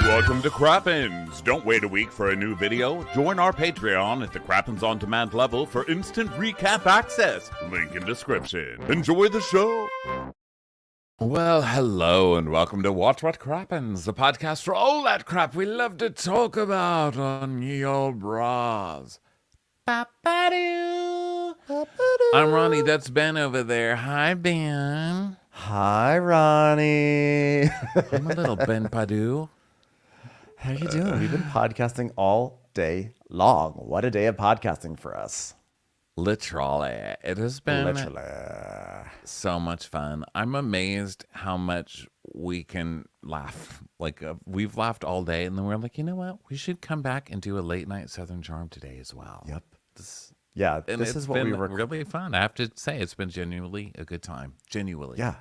Welcome to Crappens. Don't wait a week for a new video. Join our Patreon at the Crappens On Demand level for instant recap access. Link in description. Enjoy the show. Well, hello and welcome to Watch What Crappens, the podcast for all that crap we love to talk about on ye old bras. Ba-ba-doo. I'm Ronnie, that's Ben over there. Hi, Ben. Hi, Ronnie. I'm a little Ben Padu. How you doing? We've been podcasting all day long. What a day of podcasting for us. Literally. It has been so much fun. I'm amazed how much we can laugh. We've laughed all day, and then we're like, you know what? We should come back and do a late night Southern Charm today as well. Yep. This is what we were. Really fun. I have to say, it's been genuinely a good time. Genuinely. Yeah.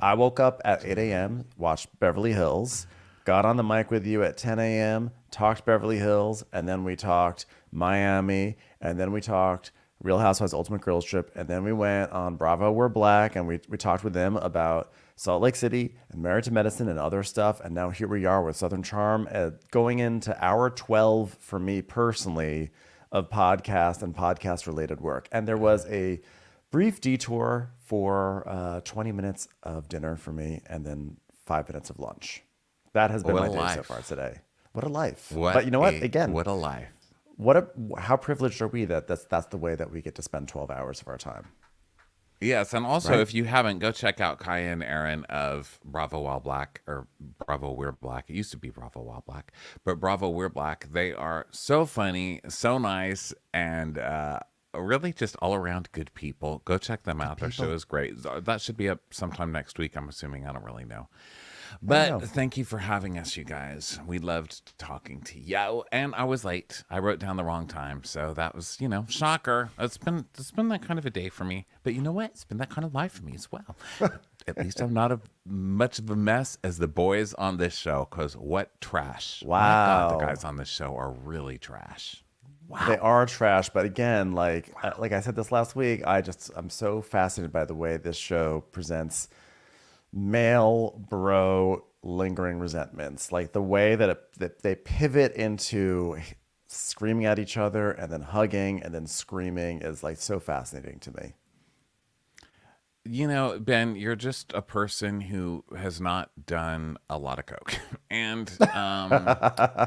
I woke up at 8 a.m., watched Beverly Hills, got on the mic with you at 10 a.m., talked Beverly Hills, and then we talked Miami, and then we talked Real Housewives Ultimate Girls Trip, and then we went on Bravo We're Black, and we talked with them about Salt Lake City and Married to Medicine and other stuff, and now here we are with Southern Charm, going into hour 12 for me personally of podcast and podcast-related work. And there was a brief detour for 20 minutes of dinner for me, and then 5 minutes of lunch. That has been my day so far today. What a life. But you know what? Again, what a life. How privileged are we that that's the way that we get to spend 12 hours of our time. Yes, and also, right? If you haven't, go check out Kaya and Aaron of Bravo While Black, or Bravo We're Black. It used to be Bravo While Black, but Bravo We're Black. They are so funny, so nice, and really just all around good people. Go check them out. Their show is great. That should be up sometime next week, I'm assuming. I don't really know. But thank you for having us, you guys. We loved talking to you. And I was late. I wrote down the wrong time. So that was, shocker. It's been that kind of a day for me. But you know what? It's been that kind of life for me as well. At least I'm not much of a mess as the boys on this show. Because what trash. Wow. My God, the guys on this show are really trash. Wow. They are trash. But again, like I said this last week, I'm so fascinated by the way this show presents male bro lingering resentments, like the way that they pivot into screaming at each other and then hugging and then screaming is like so fascinating to me. Ben, you're just a person who has not done a lot of coke, and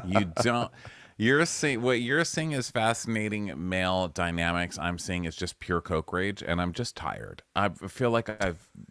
you don't. What you're seeing is fascinating male dynamics. I'm seeing is just pure coke rage, and I'm just tired. I feel like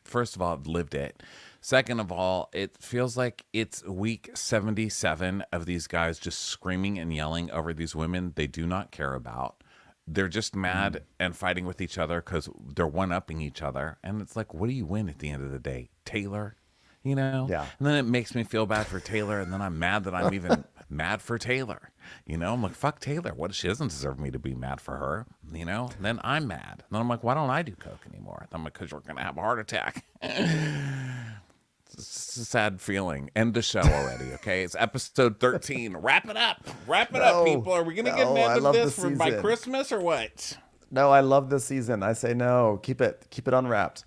first of all, I've lived it. Second of all, it feels like it's week 77 of these guys just screaming and yelling over these women they do not care about. They're just mad and fighting with each other because they're one-upping each other. And it's like, what do you win at the end of the day? Taylor? Yeah. And then it makes me feel bad for Taylor, and then I'm mad that I'm even mad for Taylor. I'm like, fuck Taylor. What? She doesn't deserve me to be mad for her. And then I'm mad. And then I'm like, why don't I do coke anymore? And I'm like, because you're gonna have a heart attack. It's a sad feeling. End the show already. Okay, it's episode 13. Wrap it up. Up, people. Are we gonna get mad at this by Christmas or what? No, I love this season. I say no. Keep it unwrapped.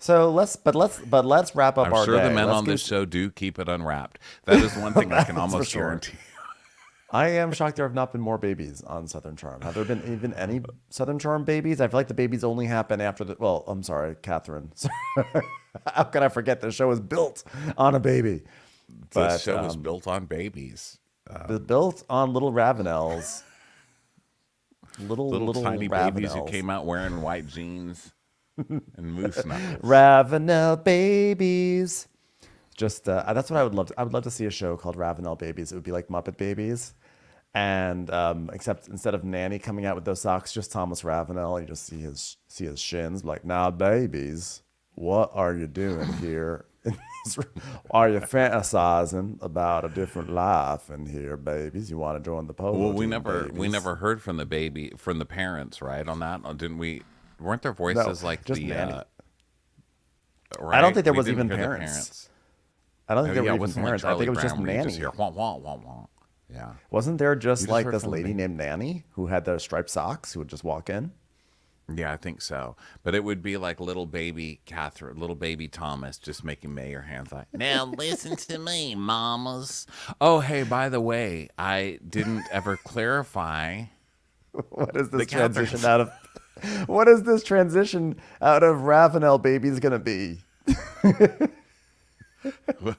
So let's wrap up our day. I'm sure the men on this show do keep it unwrapped. That is one thing I can almost guarantee. I am shocked there have not been more babies on Southern Charm. Have there been even any Southern Charm babies? I feel like the babies only happen after I'm sorry, Catherine. How can I forget the show was built on a baby? The show was built on babies. Built on little Ravenels. Little tiny Ravenels. Babies who came out wearing white jeans. And moose knuckles. Ravenel babies. Just that's what I would love. I would love to see a show called Ravenel Babies. It would be like Muppet Babies, and except instead of Nanny coming out with those socks, just Thomas Ravenel. You just see his shins. Like, now, babies, what are you doing here? Are you fantasizing about a different life in here, babies? You want to join the polo? Well, we never heard from the parents, right? On that, didn't we? Weren't their voices like just the? right? I don't think there was even parents. I don't think there were even parents. Like I think it was just Nanny. Just hear, wah, wah, wah, wah. Yeah. Wasn't there just like this lady named Nanny who had the striped socks who would just walk in? Yeah, I think so. But it would be like little baby Catherine, little baby Thomas just making mayor hands like, now listen to me, mamas. Oh, hey, by the way, I didn't ever clarify What is the this transition Catherine's. out of? What is this transition out of Ravenel babies gonna be? Well,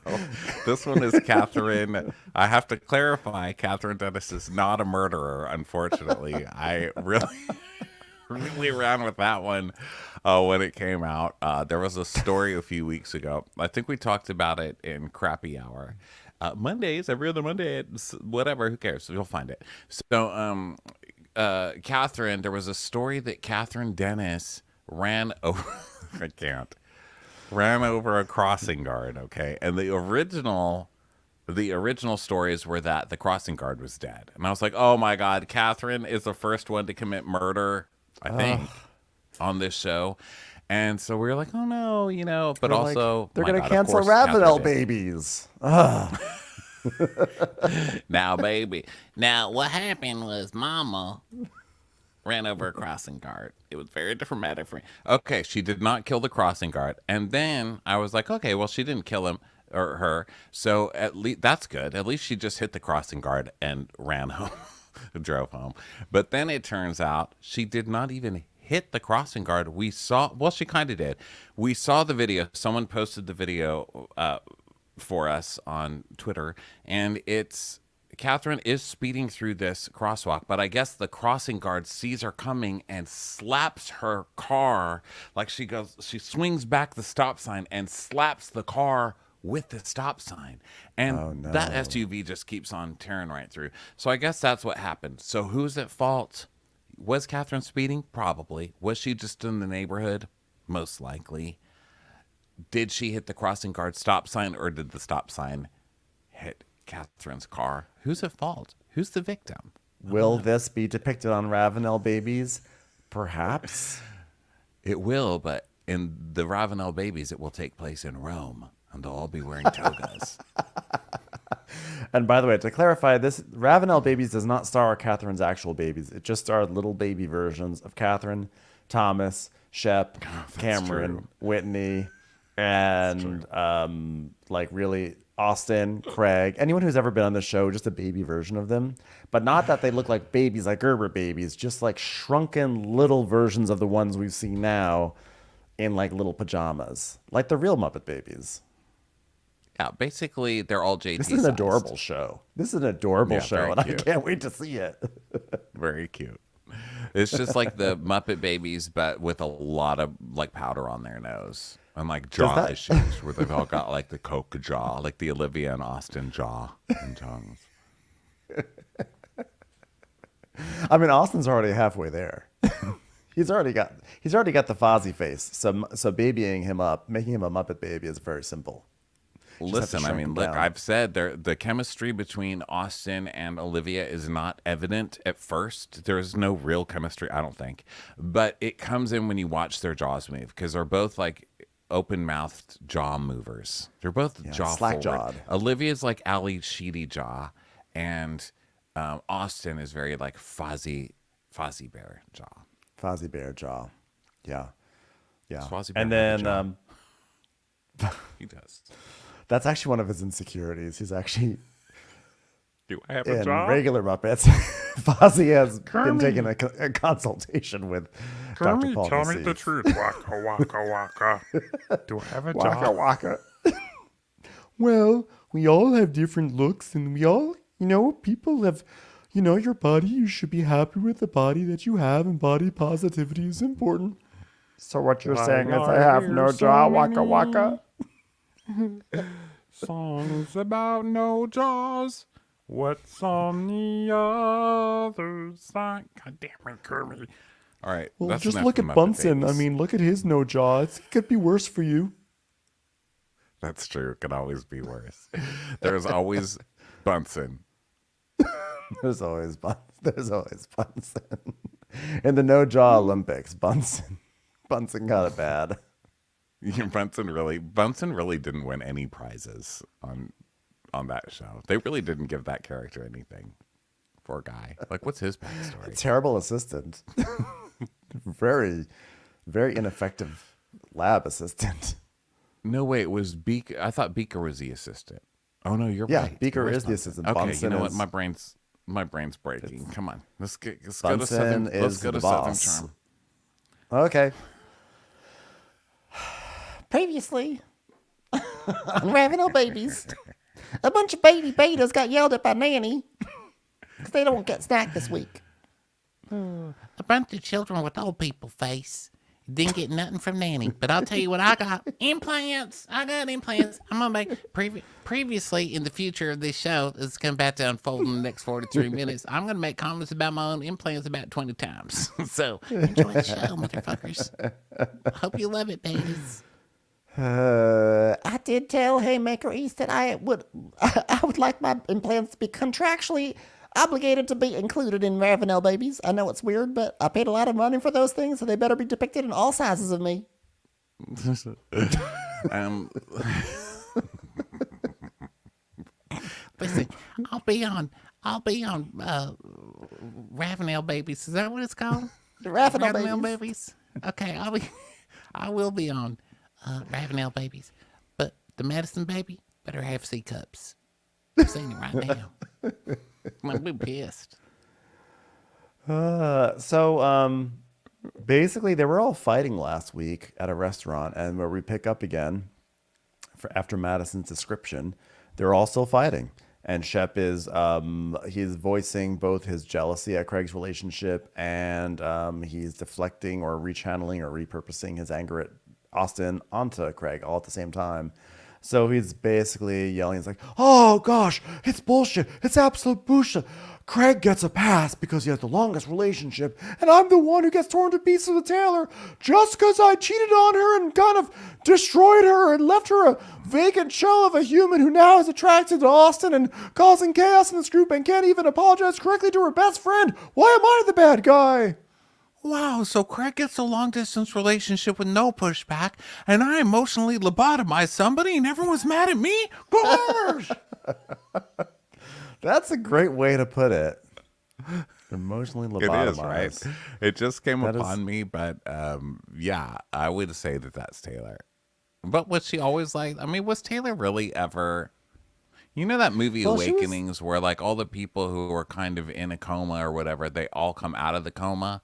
this one is Catherine. I have to clarify, Catherine Dennis is not a murderer, unfortunately. I really, really ran with that one when it came out. There was a story a few weeks ago. I think we talked about it in Crappy Hour. Mondays, every other Monday, whatever, who cares? You'll find it. So, Catherine, there was a story that Catherine Dennis ran over. I can't ran over a crossing guard, okay? And the original stories were that the crossing guard was dead. And I was like, "Oh my god, Catherine is the first one to commit murder, I think, on this show." And so we were like, "Oh no, but They're like, also, they're my gonna god, of cancel course Ravenel Catherine did. babies. Ugh. Now, baby. Now, what happened was Mama ran over a crossing guard. It was very dramatic for me. Okay, she did not kill the crossing guard. And then I was like, okay, well, she didn't kill him or her. So at least that's good. At least she just hit the crossing guard and ran home, drove home. But then it turns out she did not even hit the crossing guard. We saw, well, she kind of did. We saw the video. Someone posted the video for us on Twitter, and it's Catherine is speeding through this crosswalk, but I guess the crossing guard sees her coming and slaps her car. Like she swings back the stop sign and slaps the car with the stop sign. And Oh that no. SUV just keeps on tearing right through. So I guess that's what happened. So who's at fault? Was Catherine speeding? Probably. Was she just in the neighborhood? Most likely. Did she hit the crossing guard stop sign, or did the stop sign hit Catherine's car? Who's at fault? Who's the victim? Will this be depicted on Ravenel babies? Perhaps. It will, but in the Ravenel babies, it will take place in Rome, and they'll all be wearing togas. And by the way, to clarify, this Ravenel babies does not star Catherine's actual babies. It just starred little baby versions of Catherine, Thomas, Shep, Cameron, true. Whitney, and like really Austin, Craig, anyone who's ever been on the show, just a baby version of them. But not that they look like babies, like Gerber babies, just like shrunken little versions of the ones we've seen now in like little pajamas, like the real Muppet Babies. Yeah, basically, they're all JT This is an sized. adorable show. This is an adorable Yeah, show, very and I cute. can't wait to see it. Very cute. It's just like the Muppet Babies, but with a lot of like powder on their nose and like jaw that- issues, where they've all got like the Coke jaw, like the Olivia and Austin jaw and tongues. I mean, Austin's already halfway there. He's already got the Fozzie face. So babying him up, making him a Muppet baby is very simple. Just have to Listen, I shrink mean, him look, down. I've said the chemistry between Austin and Olivia is not evident at first. There is no real chemistry, I don't think. But it comes in when you watch their jaws move, because they're both like open-mouthed jaw movers. They're both jaw forward. slack-jawed. Olivia's like Ali Sheedy jaw, and Austin is very like Fozzie Bear jaw. Fozzie Bear jaw. Yeah. Yeah. Does Fozzie Bear And have a then jaw? He does. that's actually one of his insecurities. He's actually Do I have in regular Muppets. Fozzie has been Kermit. taking a consultation with Dr. Kermit, Paul tell me the Nassif. truth. Waka, waka, waka. Do I have a Waka job? waka. Well, we all have different looks, and we all, people have, your body. You should be happy with the body that you have, and body positivity is important. So what you're Why saying is I are have there no so jaw, waka many waka. Songs about no jaws. What's on the other side? God damn it, Kermit. All right. Well, that's just enough look for at Muppet Bunsen. Babies. I mean, look at his no jaw. It could be worse for you. That's true. It could always be worse. There's always Bunsen. There's always Bunsen. There's always Bunsen. In the no jaw Olympics, Bunsen got it bad. Bunsen really didn't win any prizes on that show. They really didn't give that character anything. Poor guy. Like, what's his backstory? Terrible assistant. very, very ineffective lab assistant. No, wait, it was Beaker. I thought Beaker was the assistant. Oh no, you're Yeah, right. Beaker It was is the assistant. Okay, Bunsen you know what? is- My brain's breaking. Come on, let's go to Bunsen Southern. Let's is go to the Southern boss. Charm. Okay. Previously, on Ravenel Babies, a bunch of baby betas got yelled at by Nanny because they don't get snack this week. A bunch of children with old people face didn't get nothing from Nanny. But I'll tell you what I got. Implants. I got implants. I'm going to make... previously, in the future of this show, it's going to about to unfold in the next 43 minutes, I'm going to make comments about my own implants about 20 times. So, enjoy the show, motherfuckers. I hope you love it, babies. I did tell Haymaker East that I would like my implants to be contractually obligated to be included in Ravenel Babies. I know it's weird, but I paid a lot of money for those things, so they better be depicted in all sizes of me. Listen, I'll be on Ravenel Babies. Is that what it's called? Ravenel Babies. Babies. Okay, I will be on Ravenel Babies. But the Madison baby better have C cups. I'm saying it right now. I'm gonna be pissed. Basically, they were all fighting last week at a restaurant, and where we pick up again after Madison's description, they're all still fighting. And Shep is he's voicing both his jealousy at Craig's relationship, and he's deflecting or rechanneling or repurposing his anger at Austin onto Craig all at the same time. So he's basically yelling. He's like, "Oh gosh, it's bullshit. It's absolute bullshit. Craig gets a pass because he has the longest relationship, and I'm the one who gets torn to pieces with Taylor just because I cheated on her and kind of destroyed her and left her a vacant shell of a human who now is attracted to Austin and causing chaos in this group and can't even apologize correctly to her best friend. Why am I the bad guy?" Wow, so Craig gets a long-distance relationship with no pushback, and I emotionally lobotomized somebody and everyone's mad at me? Gosh! That's a great way to put it. Emotionally It lobotomized. is, right? It just came That upon me, but yeah, I would say that that's Taylor. But was she always like, I mean, was Taylor really ever, you know, that movie Well, she was- Awakenings where like all the people who were kind of in a coma or whatever, they all come out of the coma,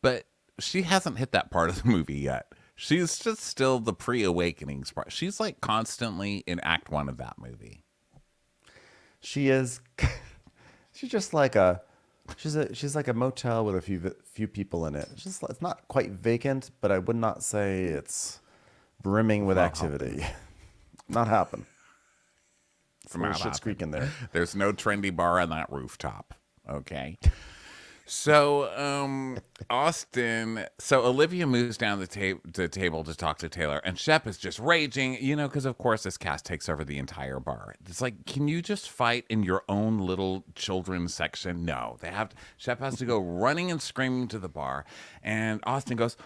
but she hasn't hit that part of the movie yet. She's just still the pre-Awakenings part. She's like constantly in act one of that movie. She is. She's just like she's like a motel with a few people in it. It's not quite vacant, but I would not say it's brimming with activity. Not happen. Some Not shit's happen. creaking there. There's no trendy bar on that rooftop. Okay. So, Austin, so Olivia moves down the table to talk to Taylor, and Shep is just raging, you know, because of course this cast takes over the entire bar. It's like, can you just fight in your own little children's section? No, Shep has to go running and screaming to the bar, and Austin goes,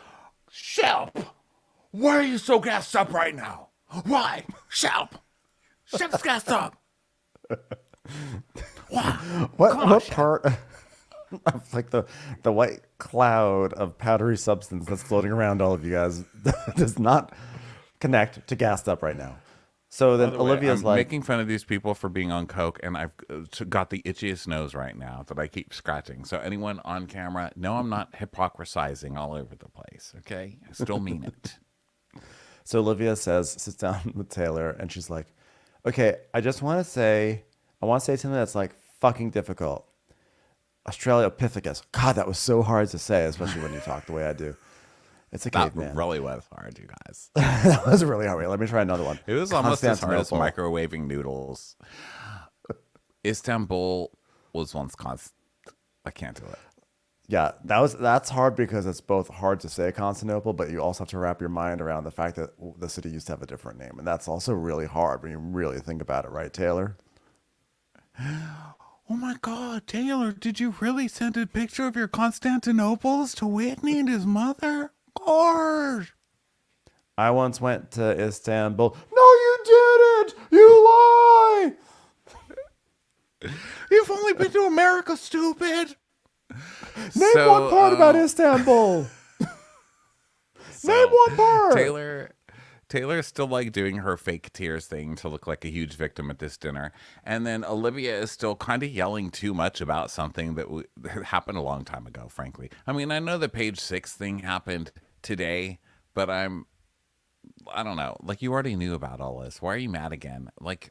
"Shep, why are you so gassed up right now? Why? Shep's gassed up." What part of like the white cloud of powdery substance that's floating around all of you guys does not connect to gassed up right now? So then By the way, Olivia's I'm like, making fun of these people for being on coke, and I've got the itchiest nose right now that I keep scratching. So anyone on camera, no, I'm not hypocrisizing all over the place. Okay, I still mean it. So Olivia sits down with Taylor, and she's like, "Okay, I want to say something that's like fucking difficult. Australopithecus. God, that was so hard to say, especially when you talk the way I do. It's a That caveman. really was hard, you guys. That was really hard. Wait, let me try another one. It was almost as hard as Constantinople. microwaving noodles. Istanbul was once constant. I can't do it. Yeah, that's hard because it's both hard to say Constantinople, but you also have to wrap your mind around the fact that the city used to have a different name, and that's also really hard when you really think about it, right, Taylor? Oh my God, Taylor, did you really send a picture of your Constantinople's to Whitney and his mother? Gosh! I once went to Istanbul. No, you didn't! You lie! You've only been to America, stupid! Name one part about Istanbul. Name one part. Taylor's still like doing her fake tears thing to look like a huge victim at this dinner. And then Olivia is still kind of yelling too much about something that happened a long time ago, frankly. I mean, I know the page 6 thing happened today, but I don't know. Like, you already knew about all this. Why are you mad again? Like,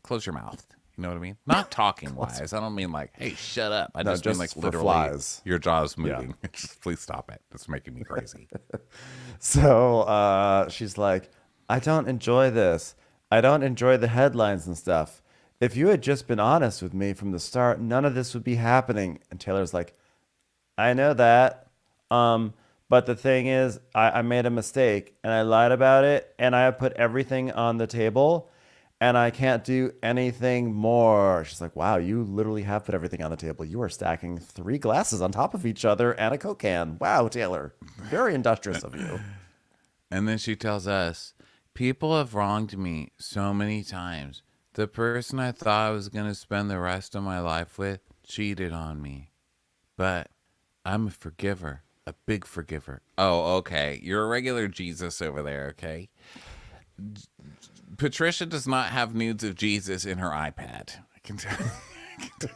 close your mouth. You know what I mean? Not talking wise. I don't mean like, hey, shut up. I just mean like literally flies. your jaw's moving. Just please stop it. It's making me crazy. So she's like, I don't enjoy this. I don't enjoy the headlines and stuff. If you had just been honest with me from the start, none of this would be happening. And Taylor's like, I know that. But the thing is, I made a mistake and I lied about it and I put everything on the table and I can't do anything more. She's like, wow, you literally have put everything on the table. You are stacking 3 glasses on top of each other and a Coke can. Wow, Taylor, very industrious of you. And then she tells us, people have wronged me so many times. The person I thought I was going to spend the rest of my life with cheated on me. But I'm a forgiver. A big forgiver. Oh, okay. You're a regular Jesus over there, okay? Patricia does not have nudes of Jesus in her iPad. I can tell you.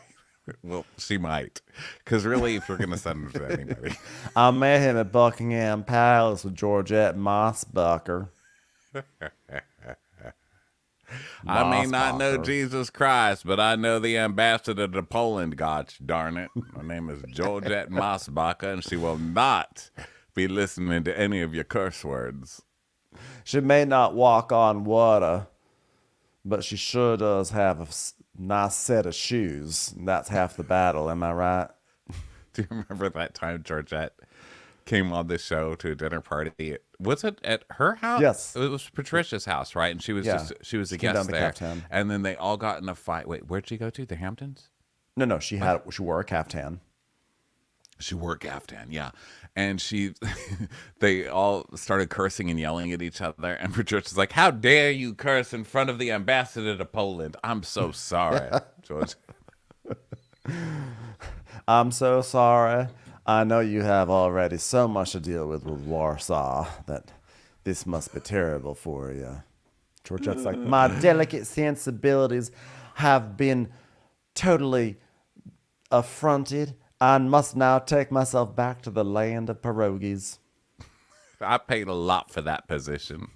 Well, she might. Because really, if you're going to send them to anybody. I met him at Buckingham Palace with Georgette Mossbucker. I may not know Mossbacher. Jesus Christ, but I know the ambassador to Poland, gosh darn it. Her name is Georgette Mossbacher, and she will not be listening to any of your curse words. She may not walk on water, but she sure does have a nice set of shoes. That's half the battle, am I right? Do you remember that time Georgette came on this show to a dinner party? Was it at her house? Yes. It was Patricia's house, right? And she was she was a came guest down to there. Caftan. And then they all got in a fight. Wait, where'd she go to? The Hamptons? No, she wore a caftan. She wore a caftan, yeah. And they all started cursing and yelling at each other. And Patricia's like, how dare you curse in front of the ambassador to Poland? I'm so sorry, George. I'm so sorry. I know you have already so much to deal with Warsaw that this must be terrible for you. Georgette's like, my delicate sensibilities have been totally affronted. I must now take myself back to the land of pierogies. I paid a lot for that position.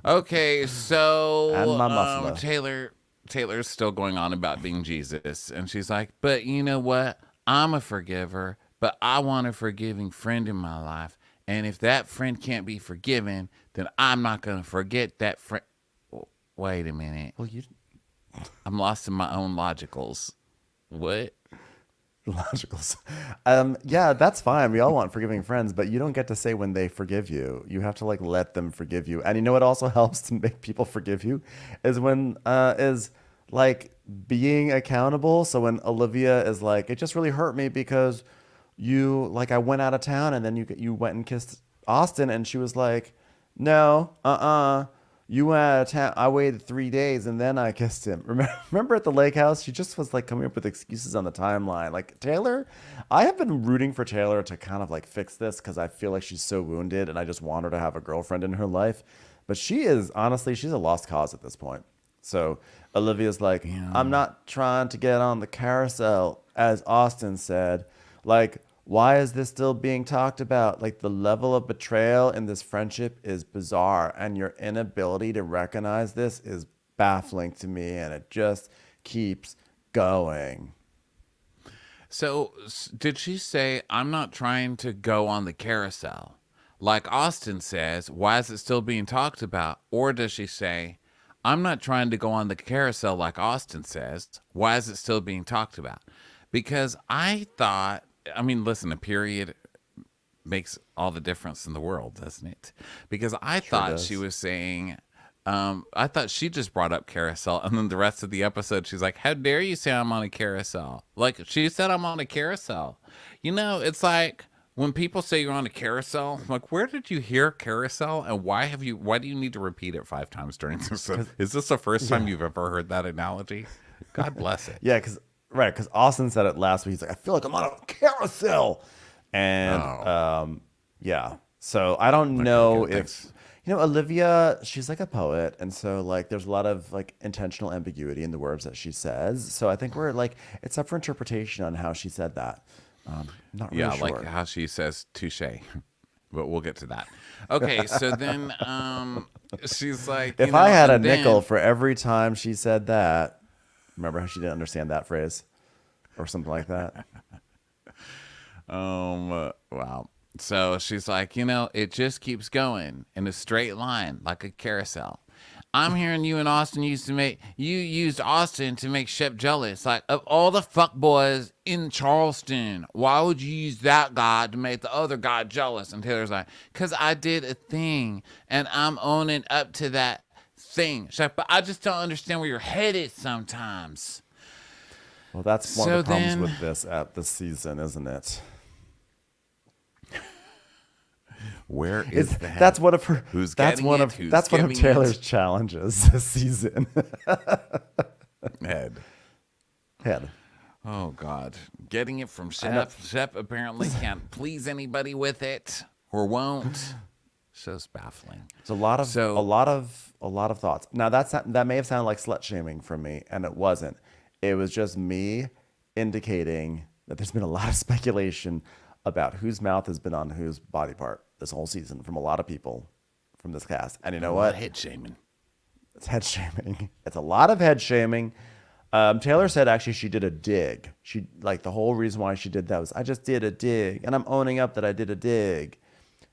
Okay, so And my muffler. Taylor's still going on about being Jesus, and she's like, but you know what? I'm a forgiver, but I want a forgiving friend in my life, and if that friend can't be forgiven, then I'm not going to forget that friend. Wait a minute. Well, you I'm lost in my own logicals. What? logicals. Yeah, that's fine. We all want forgiving friends, but you don't get to say when they forgive you. You have to like let them forgive you. And you know what also helps to make people forgive you is when is like being accountable. So when Olivia is like, it just really hurt me because you like I went out of town and then you went and kissed Austin, and she was like, no, you went out of town. I waited 3 days and then I kissed him. Remember at the lake house? She just was like coming up with excuses on the timeline. Like Taylor, I have been rooting for Taylor to kind of like fix this because I feel like she's so wounded and I just want her to have a girlfriend in her life. But she is, honestly, she's a lost cause at this point. So Olivia's like, I'm not trying to get on the carousel, as Austin said. Like, why is this still being talked about? Like, the level of betrayal in this friendship is bizarre, and your inability to recognize this is baffling to me, and it just keeps going. So did she say, I'm not trying to go on the carousel? Like Austin says, why is it still being talked about? Or does she say, I'm not trying to go on the carousel like Austin says, why is it still being talked about? Because I thought, I mean, listen, a period makes all the difference in the world, doesn't it? Because I thought she was saying, I thought she just brought up carousel, and then the rest of the episode, she's like, how dare you say I'm on a carousel? Like, she said I'm on a carousel. You know, it's like when people say you're on a carousel, I'm like, where did you hear carousel, and why do you need to repeat it 5 times during this? Is this the first time you've ever heard that analogy? God bless it. Yeah, because Austin said it last week. He's like, I feel like I'm on a carousel. And yeah. So I don't know good, if thanks. Olivia, she's like a poet, and so like there's a lot of like intentional ambiguity in the words that she says. So I think we're like it's up for interpretation on how she said that. Not really Yeah, sure. like how she says touche. But we'll get to that. Okay, so then she's like, If I had a and nickel then, for every time she said that, remember how she didn't understand that phrase or something like that? wow. So she's like, it just keeps going in a straight line like a carousel. I'm hearing you and Austin used Austin to make Shep jealous. Like, of all the fuck boys in Charleston, why would you use that guy to make the other guy jealous? And Taylor's like, because I did a thing and I'm owning up to that thing. She's like, but I just don't understand where your head is sometimes. Well, that's one So of the problems then- with this season, isn't it? Where is It's, the head? that's one of her. Who's that's getting one it? of Who's that's one of giving Taylor's it? challenges this season. Head. Head. Oh God, getting it from Shep. Shep apparently can't please anybody with it or won't. So it's baffling. It's a lot of So- a lot of thoughts. Now that may have sounded like slut shaming from me, and it wasn't. It was just me indicating that there's been a lot of speculation about whose mouth has been on whose body part this whole season from a lot of people from this cast. And you know what? Head shaming. It's head shaming. It's a lot of head shaming. Taylor said actually she did a dig. She like the whole reason why she did that was I just did a dig, and I'm owning up that I did a dig.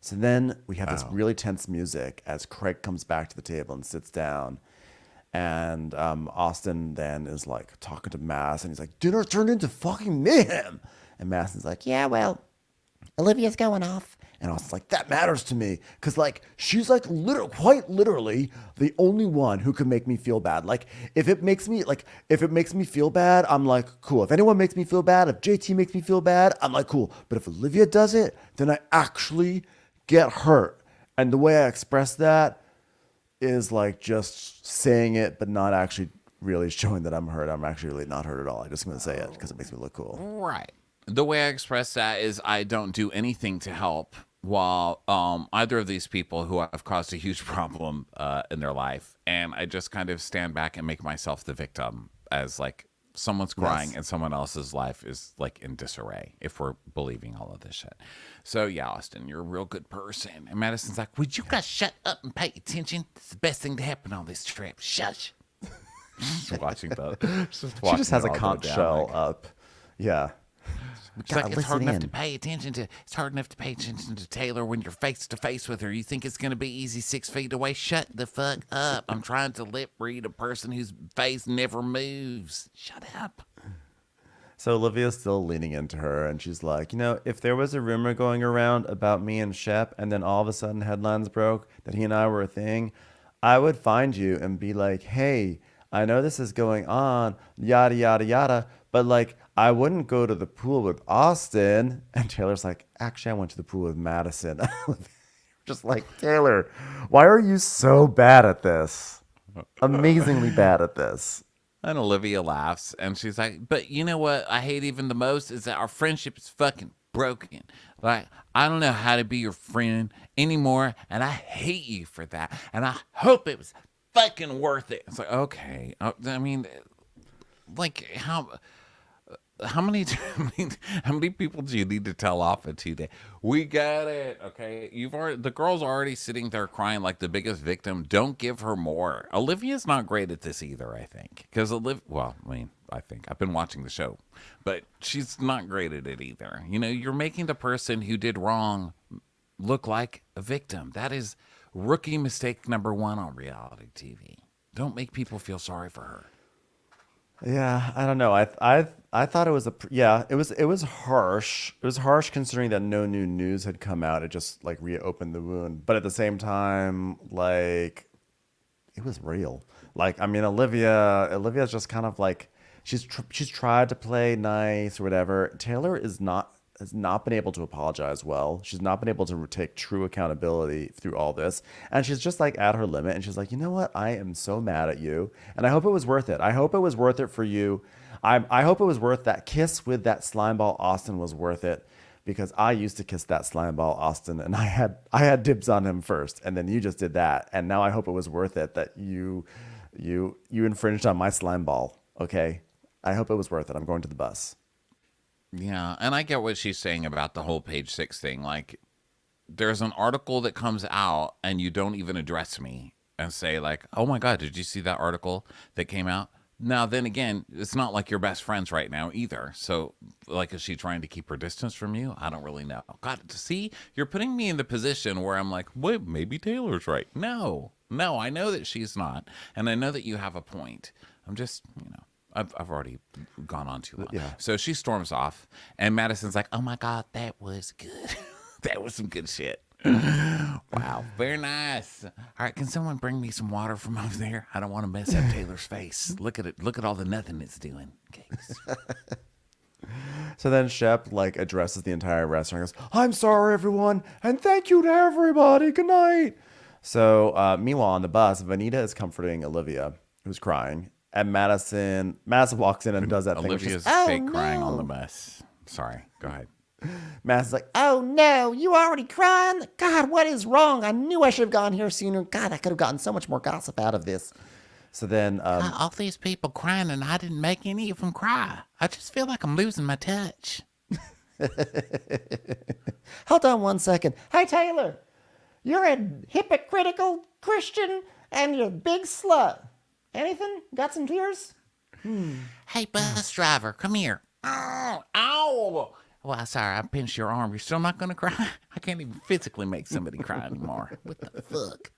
So then we have this really tense music as Craig comes back to the table and sits down. And Austin then is like talking to Mass, and he's like, dinner turned into fucking mayhem. And Madison's like, Yeah, well, Olivia's going off. and Austin's like, that matters to me. Because, like, she's, like, quite literally the only one who can make me feel bad. Like, if it makes me feel bad, I'm like, cool. If anyone makes me feel bad, if JT makes me feel bad, I'm like, cool. But if Olivia does it, then I actually get hurt. And the way I express that is, like, just saying it, but not actually really showing that I'm hurt. I'm actually really not hurt at all. I'm just going to say it because it makes me look cool. Right. The way I express that is I don't do anything to help while either of these people who have caused a huge problem in their life. And I just kind of stand back and make myself the victim as like someone's crying and someone else's life is like in disarray if we're believing all of this shit. So yeah, Austin, you're a real good person. And Madison's like, would you guys shut up and pay attention? It's the best thing to happen on this trip. Shush. Just watching the. She just has a conch shell up. Yeah. It's like it's hard enough to pay attention to. It's hard enough to pay attention to Taylor when you're face to face with her. You think it's gonna be easy 6 feet away? Shut the fuck up! I'm trying to lip read a person whose face never moves. Shut up. So Olivia's still leaning into her, and she's like, if there was a rumor going around about me and Shep, and then all of a sudden headlines broke that he and I were a thing, I would find you and be like, hey, I know this is going on, yada, yada, yada, but like, I wouldn't go to the pool with Austin. And Taylor's like, actually, I went to the pool with Madison. Just like, Taylor, why are you so bad at this? Amazingly bad at this. And Olivia laughs, and she's like, "But you know what I hate even the most is that our friendship is fucking broken. Like, I don't know how to be your friend anymore, and I hate you for that. And I hope it was fucking worth it." It's like, okay, I mean, like how many people do you need to tell off in 2 days? We got it. Okay. The girl's already sitting there crying like the biggest victim. Don't give her more. Olivia's not great at this either, I think. Because I think I've been watching the show, but she's not great at it either. You're making the person who did wrong look like a victim. That is rookie mistake number 1 on reality TV. Don't make people feel sorry for her. Yeah, I don't know. I thought it was it was harsh. It was harsh considering that no new news had come out. It just like reopened the wound. But at the same time, like it was real. Like I mean, Olivia's just kind of like she's tried to play nice or whatever. Taylor has not been able to apologize well. She's not been able to take true accountability through all this. And she's just like at her limit. And she's like, you know what? I am so mad at you. And I hope it was worth it. I hope it was worth it for you. I hope it was worth that kiss with that slimeball Austin was worth it because I used to kiss that slime ball, Austin, and I had dibs on him first, and then you just did that, and now I hope it was worth it that you infringed on my slime ball. Okay, I hope it was worth it. I'm going to the bus. Yeah, and I get what she's saying about the whole page 6 thing. Like, there's an article that comes out and you don't even address me and say like, oh my God, did you see that article that came out? Now, then again, it's not like you're best friends right now either. So like, is she trying to keep her distance from you? I don't really know. God, see, you're putting me in the position where I'm like, wait, maybe Taylor's right. No, I know that she's not. And I know that you have a point. I'm just, I've already gone on too long. Yeah. So she storms off and Madison's like, oh my God, that was good. That was some good shit. Wow, very nice. All right, can someone bring me some water from over there? I don't want to mess up Taylor's face. Look at it. Look at all the nothing it's doing. Okay. So then Shep like addresses the entire restaurant and goes, I'm sorry, everyone, and thank you to everybody. Good night. So meanwhile, on the bus, Vanita is comforting Olivia, who's crying. And Madison walks in and does that thing. Olivia's Oh, fake crying on no. the bus. Sorry, go ahead. Madison's like, Oh no, you already crying? God, what is wrong? I knew I should have gone here sooner. God, I could have gotten so much more gossip out of this. so then All these people crying and I didn't make any of them cry. I just feel like I'm losing my touch. Hold on one second. Hey, Taylor, you're a hypocritical Christian and you're a big slut. Anything? Got some tears? Hey, bus driver, come here. Ow! Ow! Well, sorry, I pinched your arm. You're still not going to cry? I can't even physically make somebody cry anymore. What the fuck?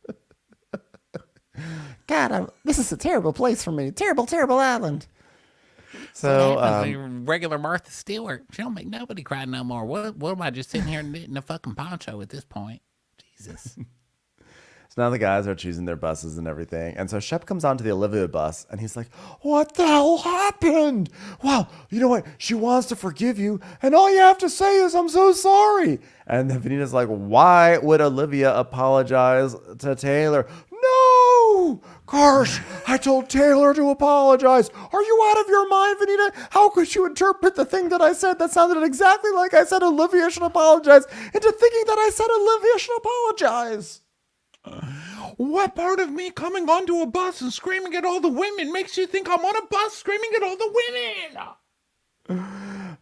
God, this is a terrible place for me. Terrible, terrible island. so Regular Martha Stewart. She don't make nobody cry no more. What am I just sitting here knitting a fucking poncho at this point? Jesus. So now the guys are choosing their buses and everything. And so Shep comes onto the Olivia bus and he's like, what the hell happened? Wow, you know what? She wants to forgive you. And all you have to say is, I'm so sorry. And then Vanita's like, why would Olivia apologize to Taylor? No! Gosh, I told Taylor to apologize. Are you out of your mind, Vanita? How could you interpret the thing that I said that sounded exactly like I said Olivia should apologize into thinking that I said Olivia should apologize? What part of me coming onto a bus and screaming at all the women makes you think I'm on a bus screaming at all the women?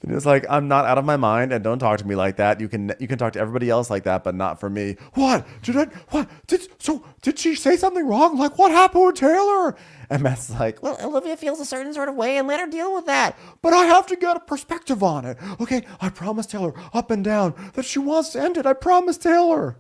And it's like, I'm not out of my mind, and don't talk to me like that. You can talk to everybody else like that, but not for me. What? Did she say something wrong? Like, what happened with Taylor? And Matt's like, Well, Olivia feels a certain sort of way and let her deal with that. but I have to get a perspective on it. Okay, I promised Taylor up and down that she wants to end it. I promised Taylor.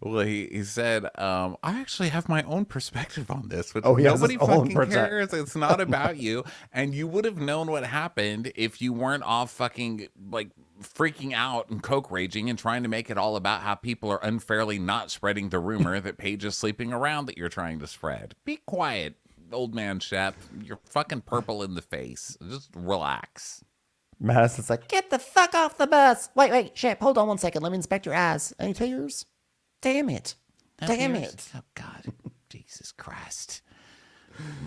Well, he said, I actually have my own perspective on this. But He has nobody his own fucking cares. It's not about you. And you would have known what happened if you weren't all fucking like freaking out and coke raging and trying to make it all about how people are unfairly not spreading the rumor that Paige is sleeping around that you're trying to spread. Be quiet, old man Shep. You're fucking purple in the face. Just relax. Madison's like, Get the fuck off the bus. Wait, Shep, hold on one second. Let me inspect your eyes. Any tears? Damn it. Damn Here's- it. Oh, God. Jesus Christ.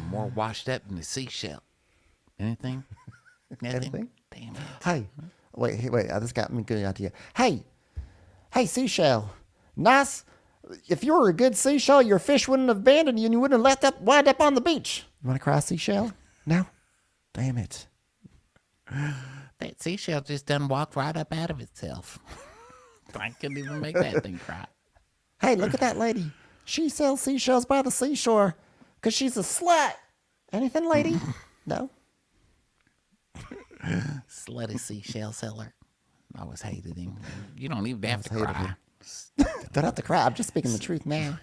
More washed up than a seashell. Anything? Nothing? Anything? Damn it. Hey, wait, this got me a good idea. Hey, seashell. Nice. If you were a good seashell, your fish wouldn't have abandoned you and you wouldn't have wind up on the beach. You want to cry, seashell? No? Damn it. That seashell just done walked right up out of itself. I couldn't even make that thing cry. Hey, look at that lady. She sells seashells by the seashore because she's a slut. Anything, lady? No? Slutty seashell seller. I always hated him. You don't even have to hated cry. him. Don't have to cry. I'm just speaking the truth now.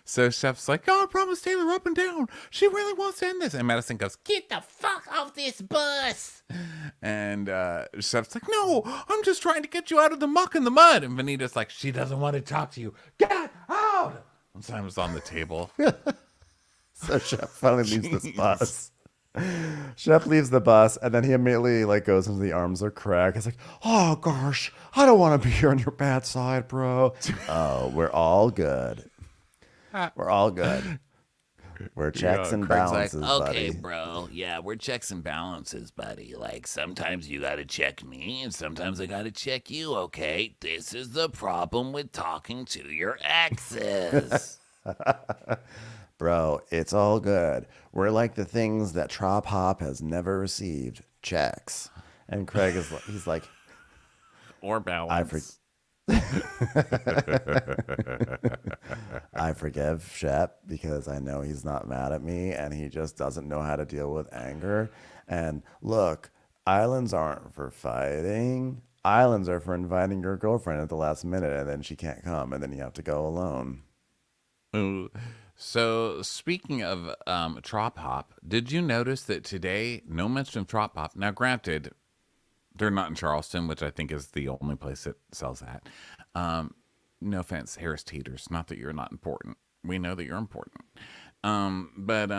So Chef's like, oh, I promised Taylor up and down. She really wants to end this. And Madison goes, Get the fuck off this bus. and Chef's like, no, I'm just trying to get you out of the muck and the mud. And Vanita's like, she doesn't want to talk to you. Get out. And Simon's on the table. so Shep finally leaves this bus. Shep leaves the bus, and then he immediately like goes into the arms of Craig. He's like, oh gosh, I don't want to be here on your bad side, bro. Oh, we're all good. We're all good. We're checks and Craig's balances, like, Okay, buddy. bro. Yeah, we're checks and balances, buddy. Like, sometimes you gotta check me, and sometimes I gotta check you, okay? This is the problem with talking to your exes. Bro, it's all good. We're like the things that Trop Hop has never received. Checks. And Craig is like, he's like, or I, balance. I forgive Shep because I know he's not mad at me and he just doesn't know how to deal with anger. And look, islands aren't for fighting. Islands are for inviting your girlfriend at the last minute and then she can't come and then you have to go alone. Ooh. So speaking of Trop Hop, did you notice that today no mention of Trop Hop? Now, granted, they're not in Charleston, which I think is the only place that sells that. No offense, Harris Teeters. Not that you're not important. We know that you're important. But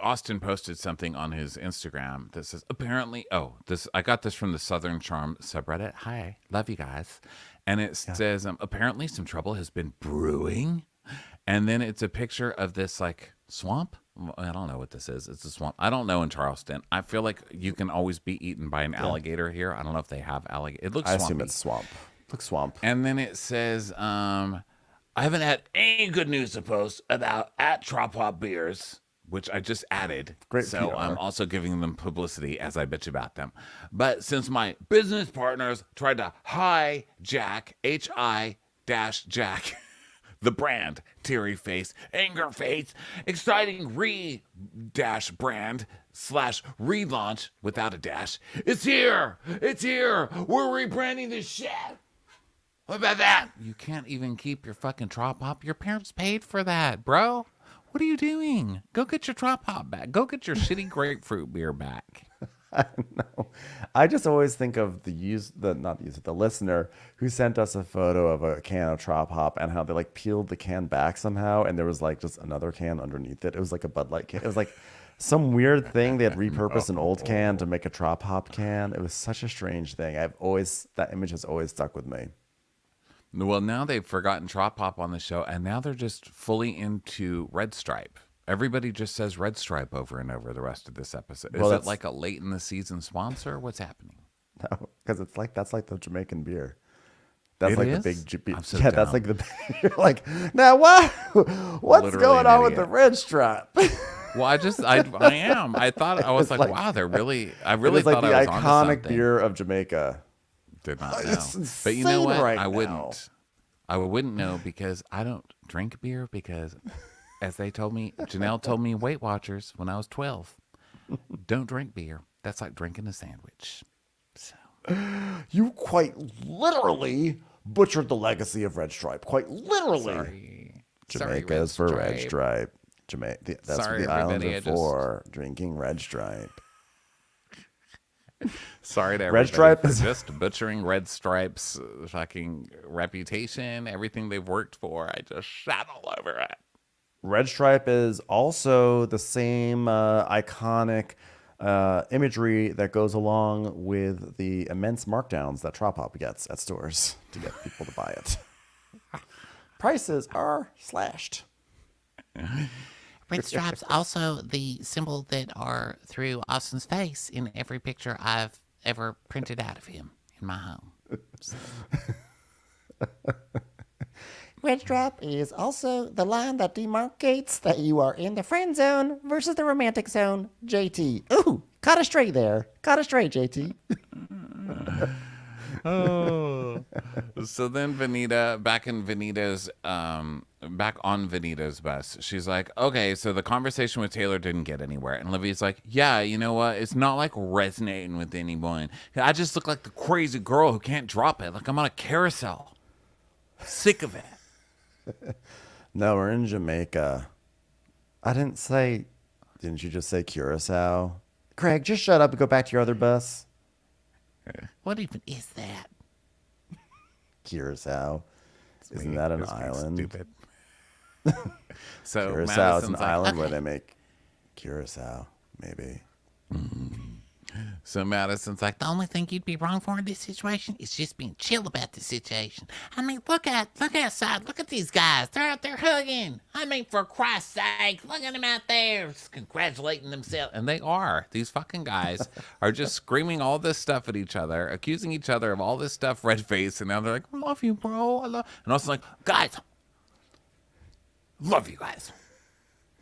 Austin posted something on his Instagram that says, apparently, I got this from the Southern Charm subreddit. Hi, love you guys. And it says, apparently some trouble has been brewing. And then it's a picture of this like swamp. I don't know what this is. It's a swamp. I don't know in Charleston. I feel like you can always be eaten by an alligator here. I don't know if they have alligator. It looks I swampy. assume it's swamp. Looks swamp. And then it says, I haven't had any good news to post about at Trop Hop Beers. which I just added. Great so PR. I'm also giving them publicity as I bitch about them. But since my business partners tried to hijack Jack, the brand, teary face, anger face, exciting brand / relaunch without a dash. It's here. It's here. We're rebranding this shit. What about that? You can't even keep your fucking Trop Hop. Your parents paid for that, bro. What are you doing? Go get your Trop Hop back. Go get your shitty grapefruit beer back. I know. I just always think of the listener who sent us a photo of a can of Trop Hop and how they like peeled the can back somehow and there was like just another can underneath it. It was like a Bud Light can. It was like some weird thing. They had repurposed an old can to make a Trop Hop can. It was such a strange thing. That image has always stuck with me. Well, now they've forgotten Trop Hop on the show, and now they're just fully into Red Stripe. Everybody just says Red Stripe over and over the rest of this episode. Is it like a late in the season sponsor? What's happening? No, because that's like the Jamaican beer. That's It like is? the big I'm so yeah. That's dumb. like the you're like now what? What's Literally going an on with the idiot. Red Stripe? Well, I am. I thought I was like, wow, they're really. I It really was like thought the I was onto iconic something. beer of Jamaica. Did not know. It's But you know insane what? right I now. wouldn't. I wouldn't know because I don't drink beer because, as they told me, Janelle told me Weight Watchers when I was 12, don't drink beer. That's like drinking a sandwich. So You quite literally butchered the legacy of Red Stripe. Quite literally. sorry. Jamaica is for Red Stripe. That's Sorry, what the islands everybody, are I just- for. Drinking Red Stripe. Sorry to Red everybody Stripe for is- just butchering Red Stripe's fucking reputation, everything they've worked for. I just shat all over it. Red Stripe is also the same iconic imagery that goes along with the immense markdowns that Trop Hop gets at stores to get people to buy it. Prices are slashed. Red stripes also the symbol that are through Austin's face in every picture I've ever printed out of him in my home. Red stripe is also the line that demarcates that you are in the friend zone versus the romantic zone. JT. Ooh, caught a stray there. Caught a stray, JT. So then Vanita, back on Vanita's bus, she's like, okay, so the conversation with Taylor didn't get anywhere. And Olivia's like, yeah, you know what? It's not like resonating with anyone. I just look like the crazy girl who can't drop it. Like I'm on a carousel. Sick of it. No, we're in Jamaica. Didn't you just say Curacao? Craig, just shut up and go back to your other bus. What even is that? Curacao. Isn't that an It's being island? Stupid. So Curacao is an Madison's like, island where okay. they make Curacao, maybe. So Madison's like, The only thing you'd be wrong for in this situation is just being chill about the situation. I mean, look outside. Look at these guys. They're out there hugging. I mean, for Christ's sake, look at them out there just congratulating themselves. and they are. These fucking guys are just screaming all this stuff at each other, accusing each other of all this stuff, red face, and now they're like, I love you, bro. I love. And also like, guys, love you guys.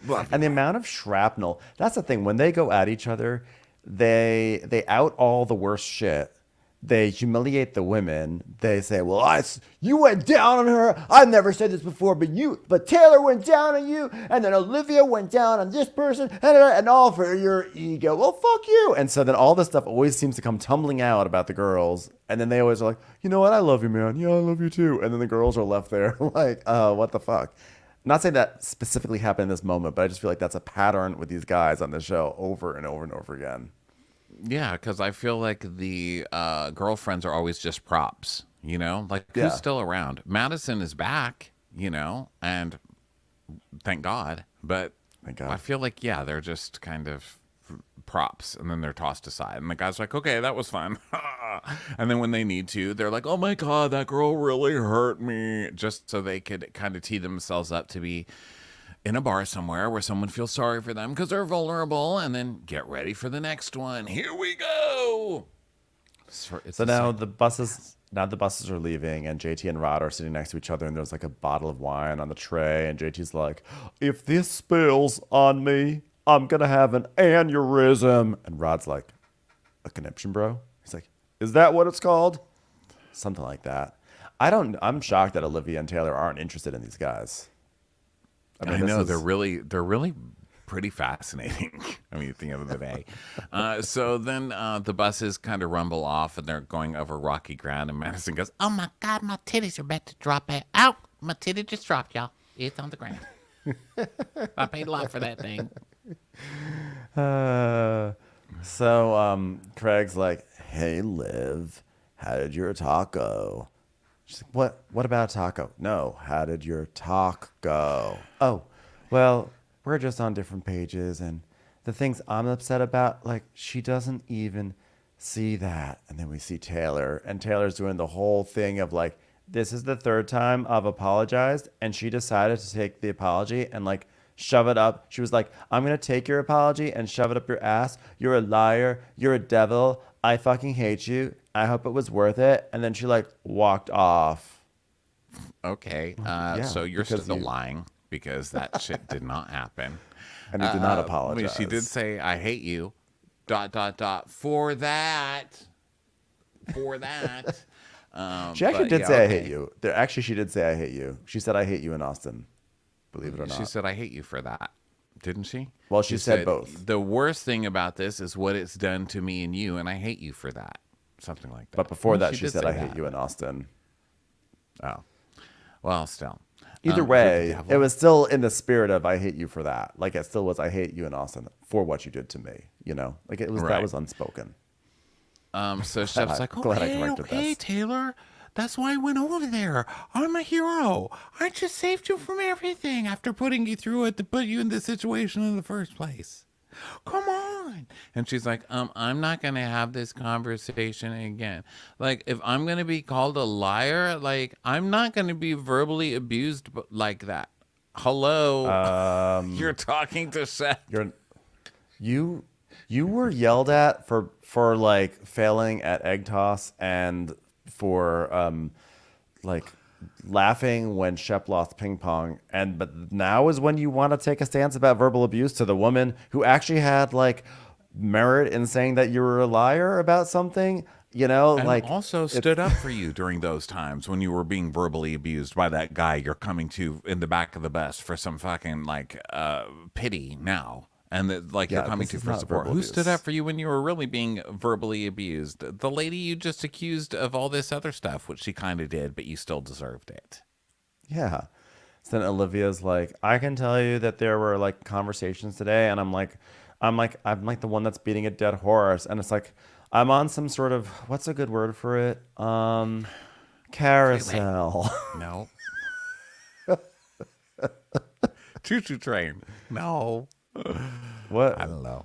Love you. And the amount of shrapnel, that's the thing. When they go at each other, they out all the worst shit. They humiliate the women. They say, well, you went down on her. I've never said this before, but Taylor went down on you. And then Olivia went down on this person and all for your ego. Well, fuck you. And so then all this stuff always seems to come tumbling out about the girls. And then they always are like, you know what? I love you, man. Yeah, I love you too. And then the girls are left there like, what the fuck? Not saying that specifically happened in this moment, but I just feel like that's a pattern with these guys on the show over and over and over again. Yeah, because I feel like the girlfriends are always just props, you know? Like, Yeah. who's still around? Madison is back, you know, and thank God. But Thank God. I feel like, yeah, they're just kind of props, and then they're tossed aside. And the guy's like, okay, that was fun. And then when they need to, they're like, oh my God, that girl really hurt me. Just so they could kind of tee themselves up to be in a bar somewhere where someone feels sorry for them because they're vulnerable, and then get ready for the next one. Here we go. So Now the buses are leaving, and JT and Rod are sitting next to each other, and there's like a bottle of wine on the tray, and JT's like, if this spills on me, I'm gonna have an aneurysm. And Rod's like, a conniption, bro? He's like, is that what it's called? Something like that. I'm shocked that Olivia and Taylor aren't interested in these guys. I know they're really pretty fascinating. I mean, at the end of the day. So then the buses kind of rumble off, and they're going over rocky ground, and Madison goes, Oh my God, my titties are about to drop out. Ow, my titty just dropped, y'all. It's on the ground. I paid a lot for that thing. So Craig's like, hey, Liv, how did your talk go? She's like, what about a taco? No, how did your talk go? Oh, well, we're just on different pages, and the things I'm upset about, like, she doesn't even see that. And then we see Taylor, and Taylor's doing the whole thing of like, this is the third time I've apologized, and she decided to take the apology and like shove it up. She was like, I'm going to take your apology and shove it up your ass. You're a liar. You're a devil. I fucking hate you. I hope it was worth it. And then she like walked off. okay, Yeah, so you're because still you- lying because that shit did not happen. And he did not I apologize. mean, she did say, I hate you, ... for that. For that. She actually But, did yeah, say, I okay. hate you. Actually, she did say, I hate you. She said, I hate you in Austin. Believe it or not. She said, I hate you for that. Didn't she? Well, she said both. The worst thing about this is what it's done to me and you, and I hate you for that. Something like that. But before Well, that, she did said, say I hate that. you in Austin. Oh. Well, still. Either You're the way, devil. it was still in the spirit of I hate you for that. Like it still was I hate you in Austin for what you did to me. You know, like it was that Right. was unspoken. So Chef's like, Glad I Hey, corrected okay, this. Taylor. That's why I went over there. I'm a hero. I just saved you from everything after putting you through it to put you in this situation in the first place. Come on. and she's like, I'm not going to have this conversation again. Like, if I'm going to be called a liar, like, I'm not going to be verbally abused like that. Hello. You're talking to Chef. You were yelled at for like failing at egg toss and for like laughing when Shep lost ping pong, but now is when you want to take a stance about verbal abuse to the woman who actually had like merit in saying that you were a liar about something. You know, And like also stood up for you during those times when you were being verbally abused by that guy you're coming to in the back of the bus for some fucking like pity now. And that, like, you're Yeah, coming this to is for not support. verbal Who stood abuse. up for you when you were really being verbally abused? The lady you just accused of all this other stuff, which she kind of did, but you still deserved it. Yeah. So then Olivia's like, I can tell you that there were like conversations today, and I'm like the one that's beating a dead horse, and it's like I'm on some sort of what's a good word for it? Carousel. No. Choo-choo train. No. What? I don't know.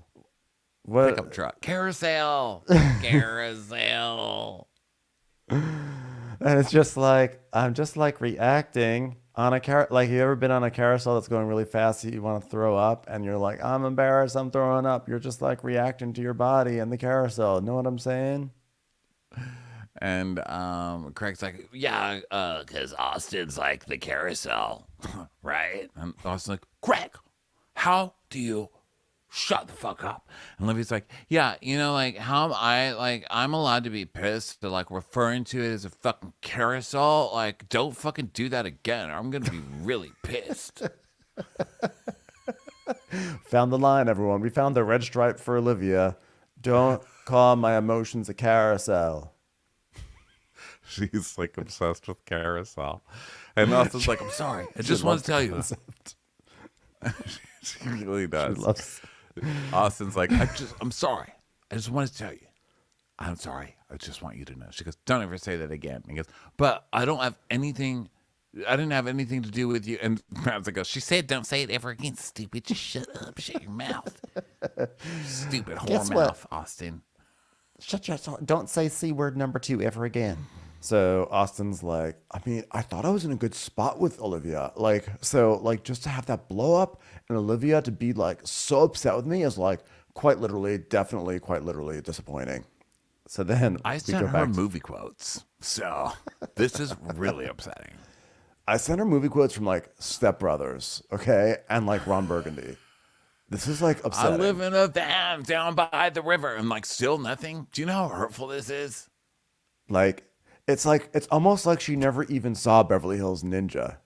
What? Pickup truck. Carousel. Carousel. And it's just like I'm just like reacting on a like you ever been on a carousel that's going really fast that you want to throw up and you're like, I'm embarrassed, I'm throwing up. You're just like reacting to your body and the carousel. Know what I'm saying? And Craig's like, yeah, because Austin's like the carousel, right? And Austin's like, Craig, how do you shut the fuck up? And Livy's like, yeah, you know, like, how am I, like, I'm allowed to be pissed to, like, referring to it as a fucking carousel? Like, don't fucking do that again, or I'm going to be really pissed. Found the line, everyone. We found the red stripe for Olivia. Don't call my emotions a carousel. She's, like, obsessed with carousel. And Austin's like, I'm sorry. I just want to tell you. She really does. Loves... Austin's like, I'm sorry. I just want to tell you. I'm sorry. I just want you to know. She goes, don't ever say that again. And he goes, but I didn't have anything to do with you. And Madison goes, she said, don't say it ever again, stupid. Just shut up. Shut your mouth. Stupid whore mouth, Austin. Shut your... Don't say C word number 2 ever again. So Austin's like, I mean, I thought I was in a good spot with Olivia. Like, so like just to have that blow up and Olivia to be like so upset with me is like quite literally, definitely quite literally disappointing. So then I sent her movie quotes. So this is really upsetting. I sent her movie quotes from like Step Brothers, okay? And like Ron Burgundy. This is like upsetting. I live in a van down by the river and like still nothing. Do you know how hurtful this is? Like, it's almost like she never even saw Beverly Hills Ninja.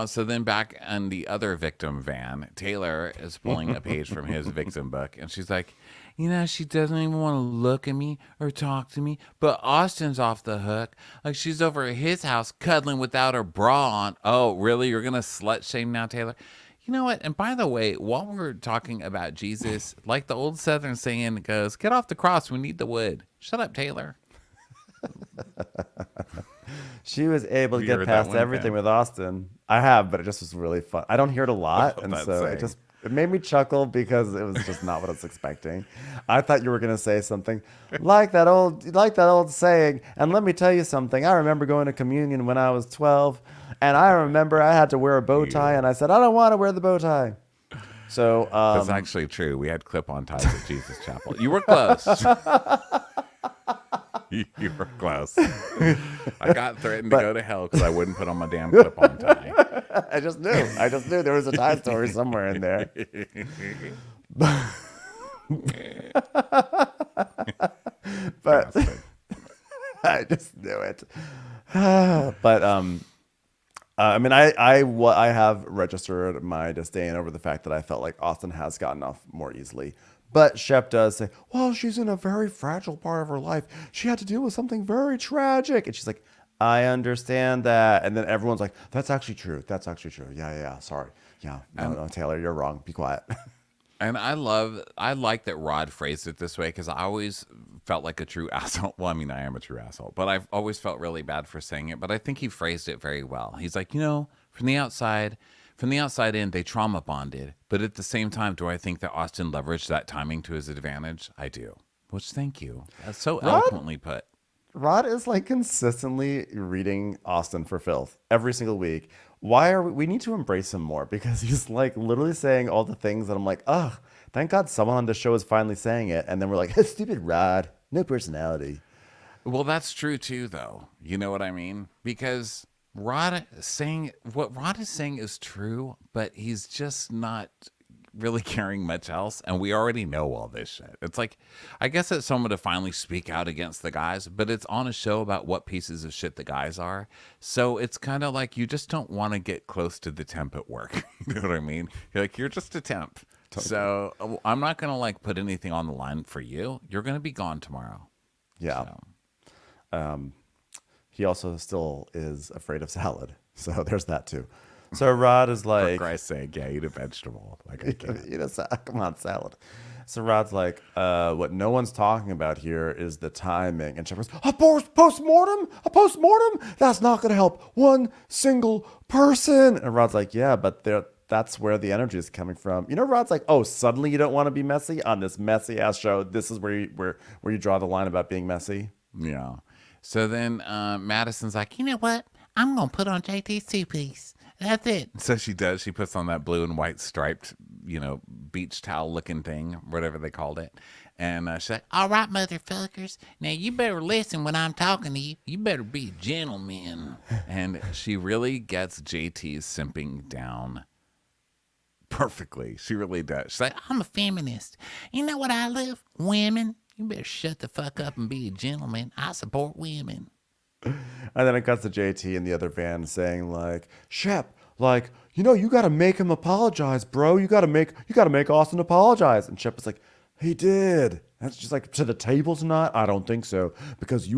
So then back on the other victim van, Taylor is pulling a page from his victim book. And she's like, you know, she doesn't even want to look at me or talk to me. But Austin's off the hook. Like she's over at his house cuddling without her bra on. Oh, really? You're going to slut shame now, Taylor? You know what? And by the way, while we're talking about Jesus, like the old Southern saying goes, get off the cross. We need the wood. Shut up, Taylor. She was able to get past everything with Austin. I have, but it just was really fun. I don't hear it a lot, and so it made me chuckle because it was just not what I was expecting. I thought you were gonna say something like that old saying. And let me tell you something. I remember going to communion when I was 12, and I remember I had to wear a bow tie, and I said I don't want to wear the bow tie. So that's actually true. We had clip-on ties at Jesus Chapel. You were close. You were close. I got threatened to go to hell because I wouldn't put on my damn clip-on tie. I just knew there was a tie story somewhere in there. But I just knew it. But I mean, I have registered my disdain over the fact that I felt like Austin has gotten off more easily. But Shep does say, well, she's in a very fragile part of her life. She had to deal with something very tragic. And she's like, I understand that. And then everyone's like, that's actually true. That's actually true. Yeah. Sorry. Yeah. No, Taylor, you're wrong. Be quiet. And I like that Rod phrased it this way because I always felt like a true asshole. Well, I mean, I am a true asshole, but I've always felt really bad for saying it. But I think he phrased it very well. He's like, you know, from the outside in, they trauma bonded. But at the same time, do I think that Austin leveraged that timing to his advantage? I do. Which, thank you. That's so eloquently put. Rod is like consistently reading Austin for filth every single week. We need to embrace him more because he's like literally saying all the things that I'm like, oh, thank God someone on the show is finally saying it. And then we're like, stupid Rod, no personality. Well, that's true too, though. You know what I mean? Because what Rod is saying is true, but he's just not really caring much else. And we already know all this shit. It's like, I guess it's someone to finally speak out against the guys, but it's on a show about what pieces of shit the guys are. So it's kind of like you just don't want to get close to the temp at work. You know what I mean? You're like, you're just a temp. Totally. So I'm not going to like put anything on the line for you. You're going to be gone tomorrow. Yeah. So. He also still is afraid of salad. So there's that too. So Rod is like, for Christ's sake, yeah, eat a vegetable. Like I can't. Come on, salad. So Rod's like, what no one's talking about here is the timing. And Shepard's, a post-mortem? That's not going to help one single person. And Rod's like, yeah, but that's where the energy is coming from. You know, Rod's like, oh, suddenly you don't want to be messy on this messy ass show. This is where you draw the line about being messy. Yeah. So then Madison's like, You know what? I'm gonna put on JT's two-piece. That's it. so she does. She puts on that blue and white striped, beach towel looking thing, whatever they called it. And she's like, All right, motherfuckers. Now you better listen when I'm talking to you. You better be a gentleman. and she really gets JT's simping down perfectly. She really does. She's like, I'm a feminist. You know what I love? Women. You better shut the fuck up and be a gentleman. I support women. And then it cuts to JT in the other van saying like, Shep, like, you got to make him apologize, bro. You got to make Austin apologize. And Shep was like, he did. That's just like, to the table tonight? I don't think so. Because he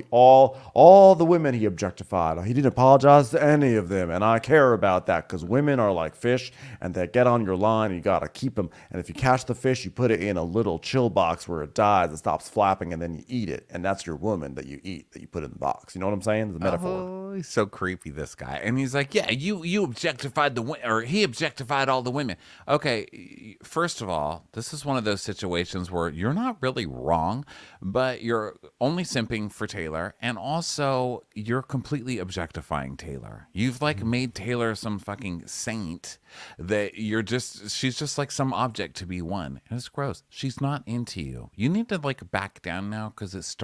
all the women he objectified. He didn't apologize to any of them. And I care about that because women are like fish and they get on your line and you got to keep them. And if you catch the fish, you put it in a little chill box where it dies, it stops flapping, and then you eat it. And that's your woman that you eat, that you put in the box. You know what I'm saying? It's a metaphor. oh, he's so creepy, this guy. And he's like, yeah, you objectified or he objectified all the women. Okay, first of all, this is one of those situations where you're not really wrong, but you're only simping for Taylor, and also you're completely objectifying Taylor. You've like made Taylor some fucking saint that she's just like some object to be won. And it's gross. She's not into you. You need to like back down now because it's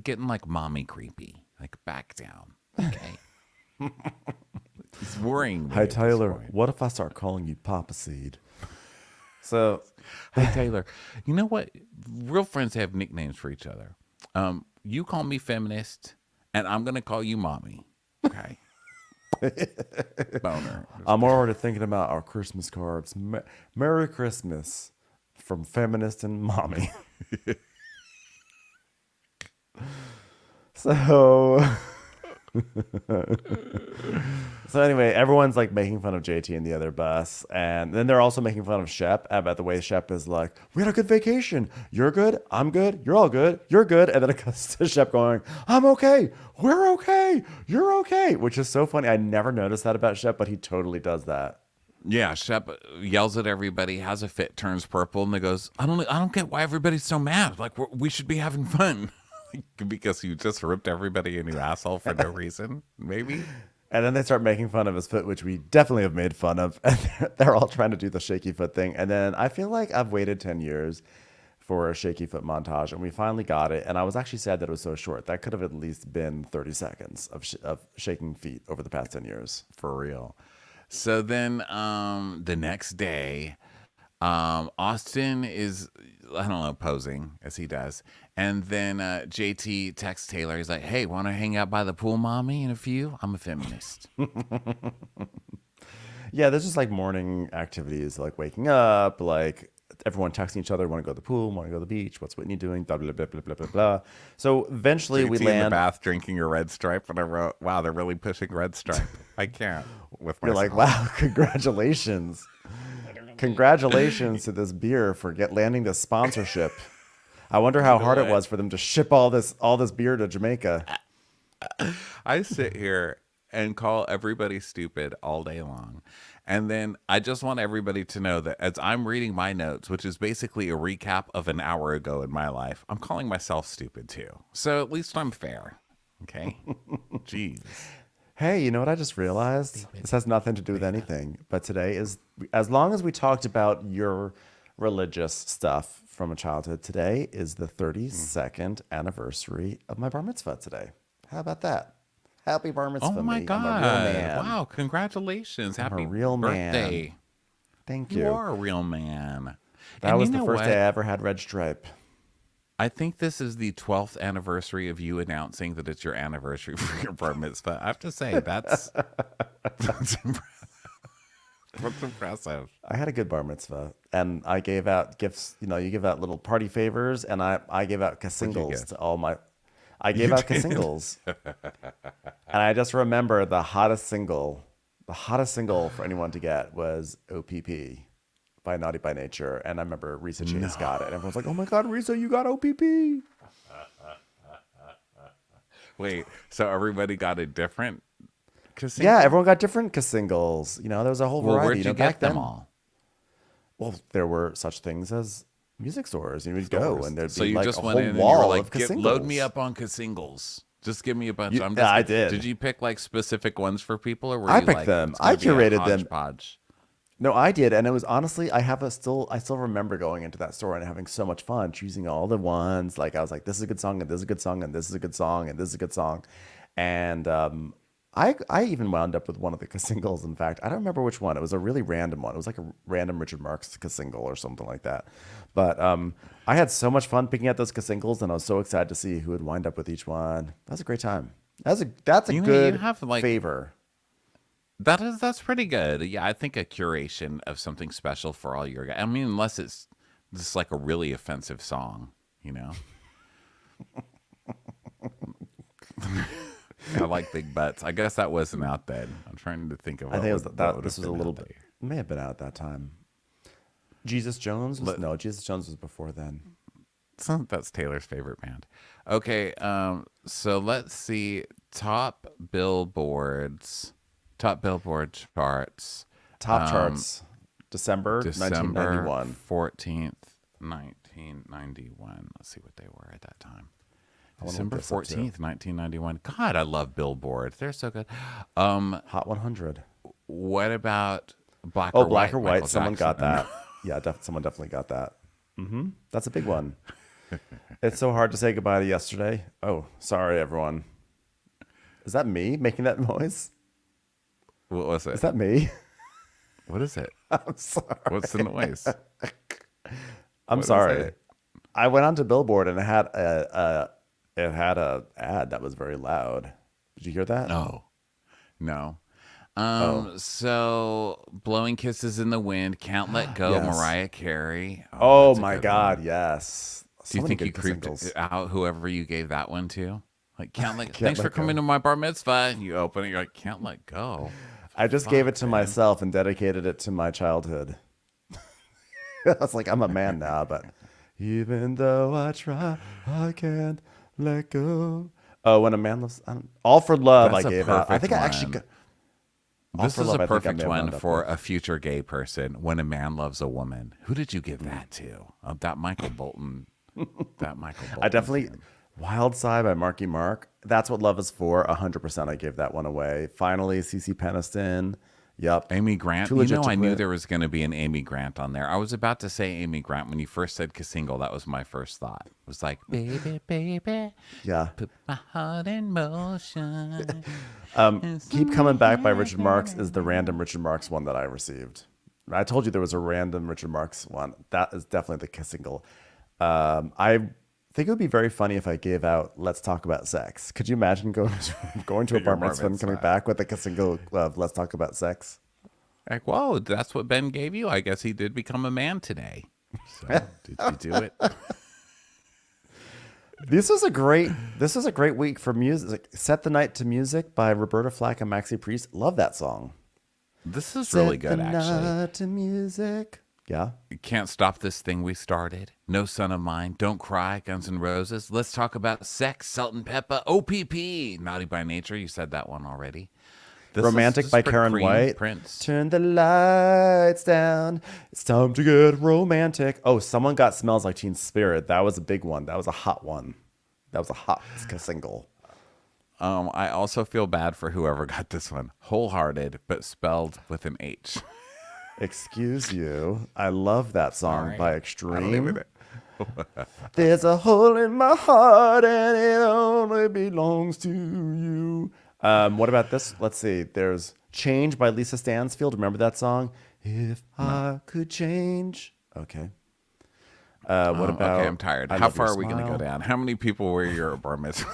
getting like mommy creepy. Like back down. Okay. It's worrying me Hey, at this Taylor, point. what if I start calling you Papa Seed? So, Hey Taylor, you know what? Real friends have nicknames for each other. You call me feminist, and I'm gonna call you mommy. Okay. Boner. I'm already thinking about our Christmas cards. Merry Christmas from Feminist and Mommy. So anyway, everyone's like making fun of JT and the other bus, and then they're also making fun of Shep about the way Shep is like, we had a good vacation. You're good. I'm good. You're all good. You're good. And then it comes to Shep going, I'm okay. We're okay. You're okay. Which is so funny. I never noticed that about Shep, but he totally does that. Yeah, Shep yells at everybody, has a fit, turns purple, and they goes, I don't get why everybody's so mad. Like we should be having fun. Because you just ripped everybody a new asshole for no reason, maybe. And then they start making fun of his foot, which we definitely have made fun of. And they're all trying to do the shaky foot thing. And then I feel like I've waited 10 years for a shaky foot montage, and we finally got it. And I was actually sad that it was so short. That could have at least been 30 seconds of shaking feet over the past 10 years. For real. So then the next day, Austin is, I don't know, posing as he does. And then JT texts Taylor. He's like, hey, want to hang out by the pool, mommy, in a few? I'm a feminist. Yeah, there's just like morning activities, like waking up, like everyone texting each other, want to go to the pool, want to go to the beach, what's Whitney doing, blah, blah, blah, blah, blah, blah, blah. So eventually JT we in the land. bath drinking a red stripe. And I wrote, wow, they're really pushing red stripe. I can't with You're myself. like, wow, congratulations. Congratulations to this beer for landing this sponsorship. I wonder how hard it was for them to ship all this beer to Jamaica. I sit here and call everybody stupid all day long. And then I just want everybody to know that as I'm reading my notes, which is basically a recap of an hour ago in my life, I'm calling myself stupid too. So at least I'm fair. Okay? Jeez. Hey, you know what I just realized? This has nothing to do with anything. But today is, as long as we talked about your religious stuff from a childhood, today is the 32nd anniversary of my bar mitzvah today. How about that? Happy bar mitzvah. Oh my me. God. I'm a real man. Wow. Congratulations. I'm a Happy real man. birthday. Thank You you. are a real man. That And was you the know first what? day I ever had red stripe. I think this is the 12th anniversary of you announcing that it's your anniversary for your bar mitzvah. I have to say, that's impressive. That's impressive. I had a good bar mitzvah, and I gave out gifts. You know, you give out little party favors, and I gave out casingles get? to all my. I gave out casingles, and I just remember the hottest single for anyone to get was OPP by Naughty by Nature, and I remember Risa Chase got it, and everyone's like, "Oh my God, Risa, you got OPP!" Wait, so everybody got a different Casingle? Yeah, everyone got different casingles. You know, there was a whole Well, variety. where'd you back get them then, all? well, there were such things as music stores. You would go and there'd So be you like just a went whole in and you were wall like, of casingles. load me up on casingles. Just give me a bunch. Yeah, I did. Did you pick like specific ones for people, or were I you picked like, them. it's gonna I be a curated them. hodgepodge? No, I did, and it was honestly, I still remember going into that store and having so much fun choosing all the ones. Like I was like, this is a good song, and this is a good song, and this is a good song, and this is a good song, and I even wound up with one of the singles. In fact, I don't remember which one. It was a really random one. It was like a random Richard Marx single or something like that. But I had so much fun picking out those singles, and I was so excited to see who would wind up with each one. That was a great time. That's a You know, good you have, like- favor. That's pretty good. Yeah, I think a curation of something special for all your guys. I mean, unless it's just like a really offensive song, you know. I like big butts. I guess that wasn't out then. I'm trying to think of. I think it was what that. would This have was a been little out bit. there. It may have been out at that time. Jesus Jones was no. Jesus Jones was before then. That's Taylor's favorite band. Okay, so let's see top billboard charts. Top charts. December December 1991. 14th, 1991. Let's see what they were at that time. wanna December look this up, too. 14th, 1991. God, I love Billboard. They're so good. Hot 100. What about Black Oh, or Black White? or White. Michael Someone got Jackson? that. Yeah, someone definitely got that. That's a big one. It's so hard to say goodbye to yesterday. Oh, sorry, everyone. Is that me making that noise? What was it? Is that me? What is it? I'm sorry. What's the noise? I'm What is sorry. it? I went onto Billboard and it had a ad that was very loud. Did you hear that? No. Oh. So Blowing Kisses in the Wind, Can't Let Go, Yes. Mariah Carey. Oh that's a my good God, one. yes. Do you So many think you good creeped singles. out whoever you gave that one to? Like, can't let. Can't Thanks for let go. coming to my bar mitzvah. And you open it, you're like, can't let go. I just gave it to myself and dedicated it to my childhood. I was like, I'm a man now, but even though I try, I can't let go. Oh, when a man loves, All for Love, That's I a gave out. I perfect think I actually one. got. This For is Love, a I think I perfect may have wound one up for with. a future gay person. When a man loves a woman, who did you give that to? That Michael Bolton. That Michael Bolton. I definitely. fan. Wild Side by Marky Mark. That's what love is for. 100% I gave that one away. Finally, CeCe Peniston. Yep. Amy Grant. Too You legit know, to I knew quit. there was going to be an Amy Grant on there. I was about to say Amy Grant when you first said Casingle. That was my first thought. It was like, baby, baby, Yeah. put my heart in motion. Keep Coming Back by Richard Marx is the random Richard Marx one that I received. I told you there was a random Richard Marx one. That is definitely the single. I think it would be very funny if I gave out Let's Talk About Sex. Could you imagine going to a bar mitzvah and coming back with a single of Let's Talk About Sex? Like, whoa, that's what Ben gave you? I guess he did become a man today. So, did you do it? This is a great week for music. Set the Night to Music by Roberta Flack and Maxi Priest. Love that song. This is really Set good, the actually. night to music. Yeah. Can't Stop This Thing We Started. No Son of Mine. Don't Cry. Guns N' Roses. Let's Talk About Sex. Salt and Pepper. OPP. Naughty by Nature. You said that one already. This Romantic is by for Karen Cream, White. Prince. Turn the lights down. It's time to get romantic. Oh, someone got Smells Like Teen Spirit. That was a big one. That was a hot one. That was a hot single. I also feel bad for whoever got this one. Wholehearted, but spelled with an H. Excuse you. I love that song by Extreme. even- There's a hole in my heart and it only belongs to you. What about this? Let's see. There's Change by Lisa Stansfield. Remember that song? If I could change. Okay. What about? Okay, I'm tired. I How Love Your far are we going to go Smile? down? How many people were your bar mitzvah?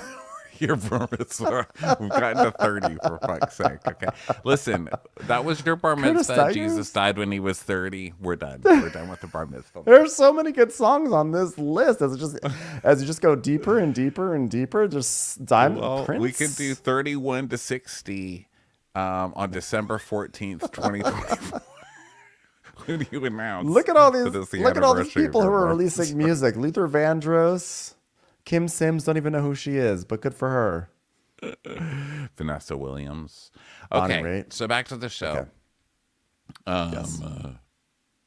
Your bar mitzvah. We've gotten to 30 for fuck's sake. Okay. Listen, that was your bar Curtis mitzvah. Tigers? Jesus died when he was 30. We're done. We're done with the bar mitzvah. There's so many good songs on this list. As you just go deeper and deeper and deeper, just Diamond Well, Prince. we could do 31 to 60 on December 14th, 2024. Who do you announce? Look at all these. that it's the Look at all these anniversary of people who your are bar releasing mitzvah? music. Luther Vandross, Kim Sims. Don't even know who she is, but good for her. Vanessa Williams. Bonnie Okay, Raitt. so back to the show. Okay. Yes.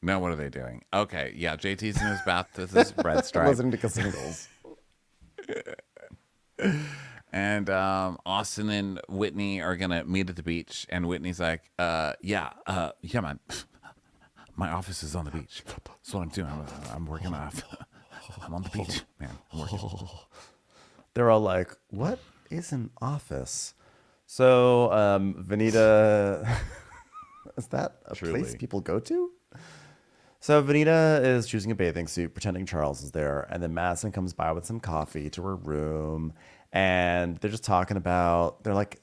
Now what are they doing? Okay, yeah, JT's in his bath with his red stripe. Listening to singles. And Austin and Whitney are gonna meet at the beach, and Whitney's like, yeah, man, my office is on the beach. That's what I'm doing. I'm working off. I'm on the beach, man. I'm working. They're all like, "What is an office?" So, Vanita, is that a Truly. place people go to? So Vanita is choosing a bathing suit, pretending Charles is there, and then Madison comes by with some coffee to her room, and they're just talking about. They're like,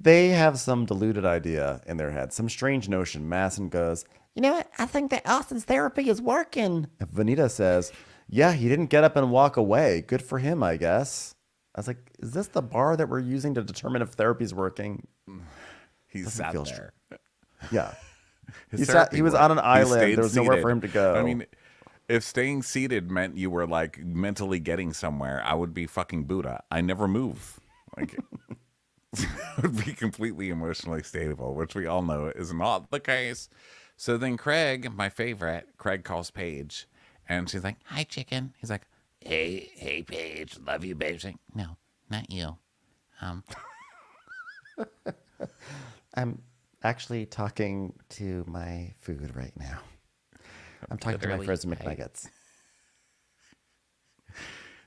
they have some deluded idea in their head, some strange notion. Madison goes, You know what? I think that Austin's therapy is working. Vanita says, "Yeah, he didn't get up and walk away. Good for him, I guess." I was like, "Is this the bar that we're using to determine if therapy's working?" He Doesn't sat feel there. Yeah. His He therapy was worked. on an He island. stayed There was nowhere seated. for him to go. I mean, if staying seated meant you were like mentally getting somewhere, I would be fucking Buddha. I never move. Like, I would be completely emotionally stable, which we all know is not the case. So then Craig, my favorite, Craig calls Paige, and she's like, Hi, chicken. he's like, hey, Paige, love you, babe. She's like, No, not you. I'm actually talking to my food right now. I'm talking to my Literally, frozen I- McNuggets.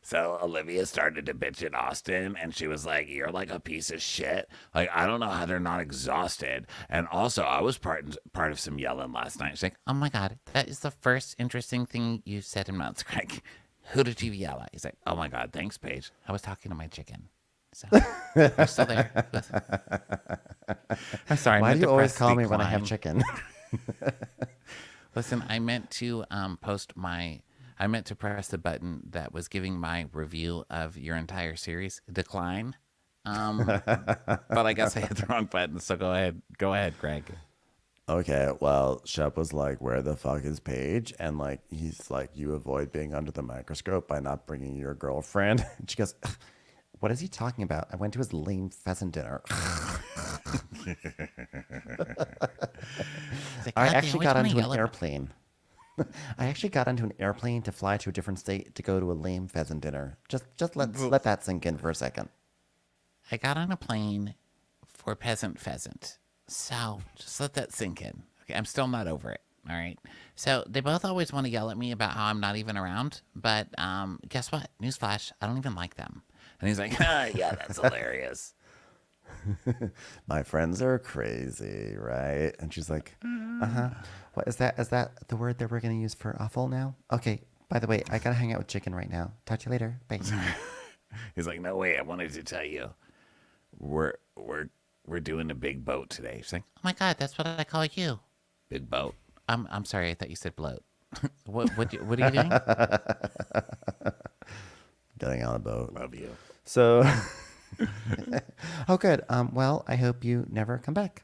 So Olivia started to bitch at Austin, and she was like, "You're like a piece of shit. Like, I don't know how they're not exhausted." And also, I was part of some yelling last night. She's like, Oh my God, that is the first interesting thing you said in months, Craig. Who did you yell at? "He's like, oh my god, thanks, Paige." I was talking to my chicken. So you're still there. I'm sorry. I Why meant do you to always press call me when I have decline. chicken? Listen, I meant to I meant to press the button that was giving my review of your entire series, decline. But I guess I hit the wrong button. So go ahead, Greg. Okay, well, Shep was like, "Where the fuck is Paige?" And like, he's like, "You avoid being under the microscope by not bringing your girlfriend." And she goes, "What is he talking about? I went to his lame pheasant dinner." He's like, I "God, they actually always got wanna onto yell an at me." airplane. I actually got onto an airplane to fly to a different state to go to a lame pheasant dinner. Just let that sink in for a second. I got on a plane for pheasant. So just let that sink in. Okay, I'm still not over it. All right. So they both always want to yell at me about how I'm not even around. But guess what? Newsflash, I don't even like them. And he's like, "Yeah, that's hilarious." My friends are crazy, right? And she's like, "Uh-huh. What is that? Is that the word that we're going to use for awful now? Okay. By the way, I got to hang out with chicken right now. Talk to you later. Bye." He's like, "No, wait, I wanted to tell you, we're doing a big boat today." She's like, Oh my God, that's what I call you. "Big boat." I'm sorry, I thought you said bloat. What are you doing? Getting on a boat. Love you. So, oh, good. Well, I hope you never come back.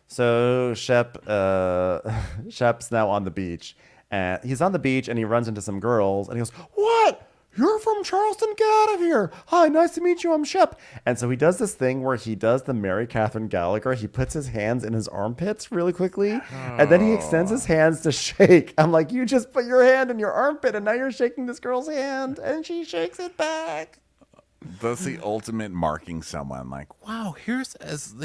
So Shep's now on the beach, and he's on the beach, and he runs into some girls, and he goes, "What? You're from Charleston? Get out of here! Hi, nice to meet you. I'm Shep." And so he does this thing where he does the Mary Catherine Gallagher. He puts his hands in his armpits really quickly, and then he extends his hands to shake. I'm like, you just put your hand in your armpit, and now you're shaking this girl's hand, and she shakes it back. That's the ultimate marking someone. Like, Wow, here's as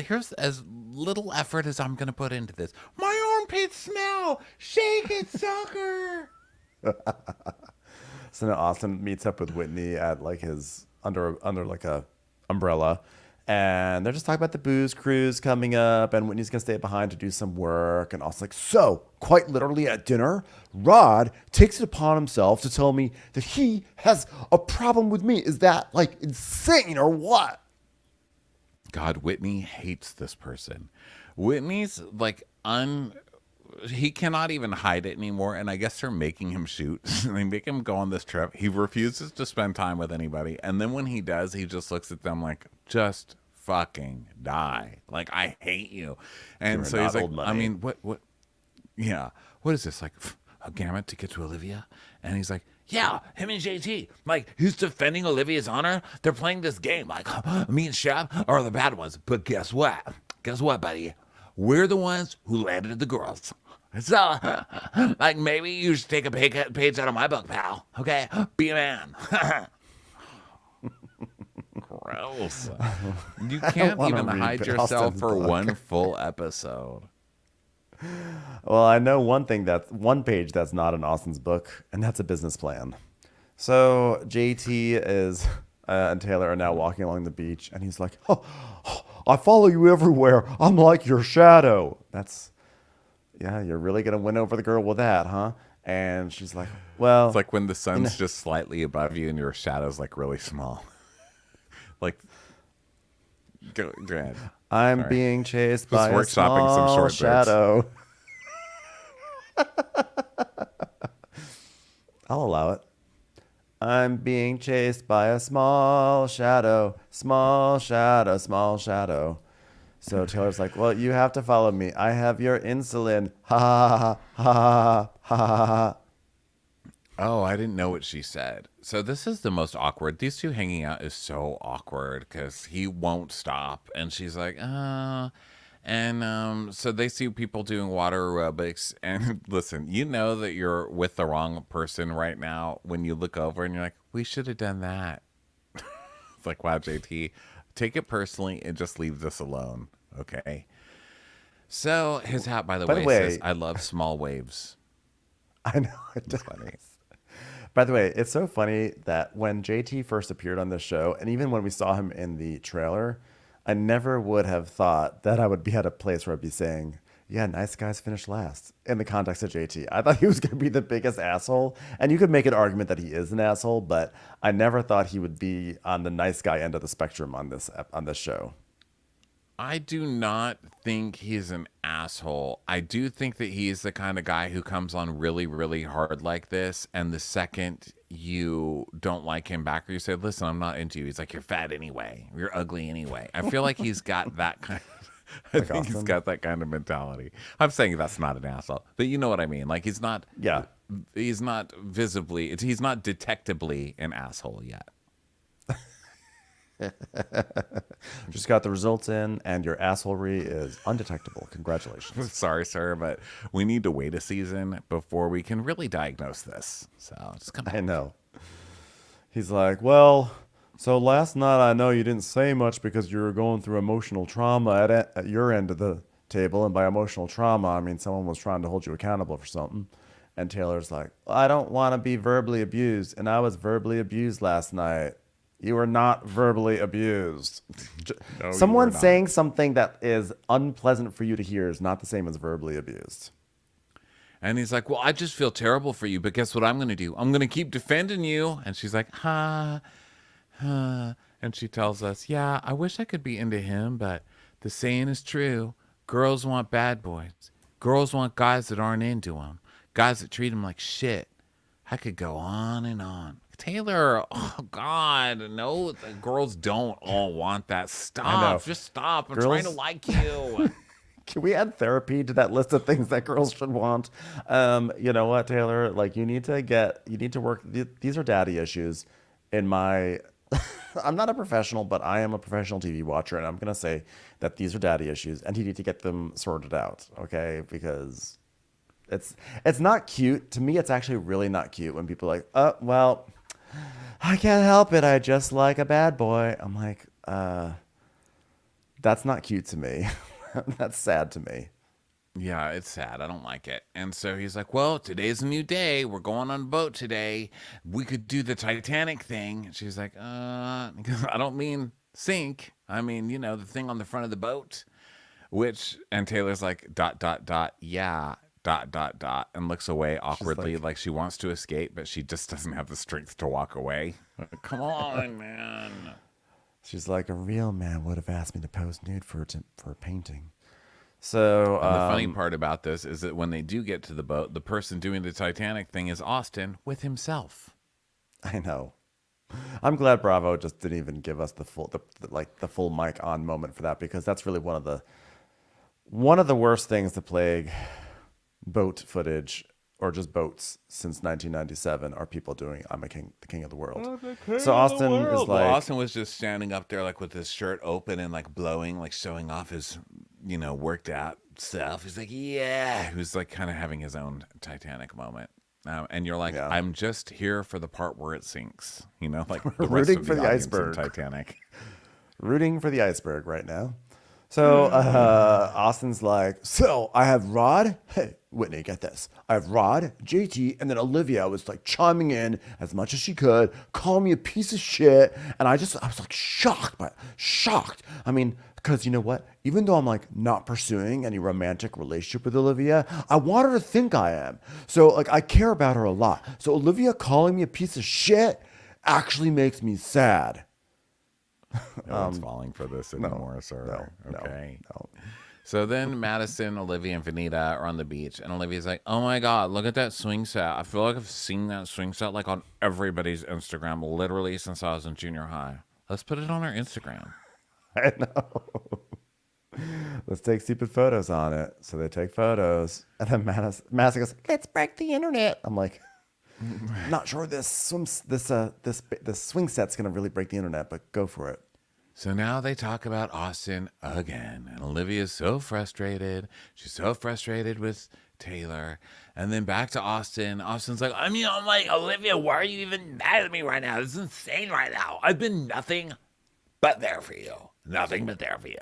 little effort as I'm gonna put into this. My armpits smell. Shake it, sucker. So now Austin meets up with Whitney at like his under like a umbrella, and they're just talking about the booze cruise coming up, and Whitney's gonna stay behind to do some work. And Austin's like, "So quite literally at dinner, Rod takes it upon himself to tell me that he has a problem with me. Is that like insane or what?" God, Whitney hates this person. Whitney's like he cannot even hide it anymore, and I guess they're making him shoot. They make him go on this trip. He refuses to spend time with anybody, and then when he does, he just looks at them like, "Just fucking die. Like, I hate you." And You're so not he's like, old money. I mean, what yeah, what is this, like a gamut to get to Olivia? And he's like, Yeah, him and JT. Like, he's defending Olivia's honor. They're playing this game. Like, me and Shab are the bad ones. But guess what? Guess what, buddy? We're the ones who landed the girls. So, like, maybe you should take a page out of my book, pal. Okay? Be a man. Gross. You can't wanna even read hide Austin's yourself for book. one full episode. Well, I know one page that's not in Austin's book, and that's a business plan. So JT and Taylor are now walking along the beach, and he's like, "Oh, I follow you everywhere. I'm like your shadow." Yeah, you're really gonna win over the girl with that, huh? And she's like, "Well, It's like when the sun's just slightly above you and your shadow's like really small. Like, go ahead. I'm Sorry. being chased by a workshopping some small short bits. shadow." I'll allow it. I'm being chased by a small shadow, small shadow, small shadow. So Taylor's like, "Well, you have to follow me. I have your insulin." Ha ha ha ha ha ha ha. Oh, I didn't know what she said. So this is the most awkward. These two hanging out is so awkward because he won't stop. And she's like, And so they see people doing water aerobics. And listen, you know that you're with the wrong person right now when you look over and you're like, we should have done that. It's like, wow, JT, take it personally and just leave this alone. Okay. So his hat, by the way, says, I love small waves. I know it does. By the way, it's so funny that when JT first appeared on this show, and even when we saw him in the trailer, I never would have thought that I would be at a place where I'd be saying, yeah, nice guys finish last in the context of JT. I thought he was going to be the biggest asshole. And you could make an argument that he is an asshole, but I never thought he would be on the nice guy end of the spectrum on this show. I do not think he's an asshole. I do think that he's the kind of guy who comes on really, really hard like this. And the second you don't like him back or you say, listen, I'm not into you, he's like, you're fat anyway. You're ugly anyway. I feel like he's got that kind of, I think he's got that kind of mentality. I'm saying that's not an asshole, but you know what I mean? Like he's not visibly, he's not detectably an asshole yet. Just got the results in, and your assholery is undetectable. Congratulations. Sorry, sir, but we need to wait a season before we can really diagnose this. So just come back. I know. He's like, well, so last night I know you didn't say much because you were going through emotional trauma at your end of the table. And by emotional trauma, I mean someone was trying to hold you accountable for something. And Taylor's like, I don't want to be verbally abused. And I was verbally abused last night. You were not verbally abused. No, Someone saying something that is unpleasant for you to hear is not the same as verbally abused. And he's like, well, I just feel terrible for you, but guess what I'm going to do? I'm going to keep defending you. And she's like, And she tells us, yeah, I wish I could be into him, but the saying is true. Girls want bad boys. Girls want guys that aren't into them. Guys that treat them like shit. I could go on and on. Taylor, oh God, no, the girls don't all want that. Stop, just stop. I'm trying to like you. Can we add therapy to that list of things that girls should want? You know what, Taylor? Like you need to work. These are daddy issues. I'm not a professional, but I am a professional TV watcher, and I'm gonna say that these are daddy issues, and you need to get them sorted out, okay? Because it's not cute to me. It's actually really not cute when people are like, oh well, I can't help it. I just like a bad boy. I'm like, that's not cute to me. That's sad to me. Yeah, it's sad. I don't like it. And so he's like, well, today's a new day. We're going on a boat today. We could do the Titanic thing. And she's like, I don't mean sink. I mean, the thing on the front of the boat. And Taylor's like, ... yeah, ... and looks away awkwardly like she wants to escape, but she just doesn't have the strength to walk away. Come on, man. She's like, a real man would have asked me to pose nude for a painting. So and the funny part about this is that when they do get to the boat, the person doing the Titanic thing is Austin with himself. I know. I'm glad Bravo just didn't even give us the full mic on moment for that, because that's really one of the worst things to plague boat footage or just boats since 1997 are people doing I'm a king, the king of the world. So Austin is like, Well, Austin was just standing up there like with his shirt open and like blowing, like showing off his, worked out stuff. He's like, yeah. He was like kind of having his own Titanic moment. And you're like, Yeah. I'm just here for the part where it sinks. Like the rest Rooting of for the the audience in iceberg. Titanic. rooting for the iceberg right now. So Austin's like, so I have Rod. Hey, Whitney, get this. I have Rod, JT, and then Olivia was like chiming in as much as she could, calling me a piece of shit. And I was like shocked. I mean, because you know what? Even though I'm like not pursuing any romantic relationship with Olivia, I want her to think I am. So like I care about her a lot. So Olivia calling me a piece of shit actually makes me sad. No one's falling for this anymore, sir. Okay. No. So then Madison, Olivia, and Vanita are on the beach, and Olivia's like, "Oh my God, look at that swing set! I feel like I've seen that swing set like on everybody's Instagram, literally since I was in junior high. Let's put it on our Instagram." I know. Let's take stupid photos on it. So they take photos, and then Madison goes, Let's break the internet. I'm like, not sure this swing set's gonna really break the internet, but go for it. So now they talk about Austin again, and Olivia's so frustrated. She's so frustrated with Taylor, and then back to Austin. Austin's like, I'm like, Olivia, why are you even mad at me right now? This is insane right now. I've been nothing but there for you. Nothing but there for you.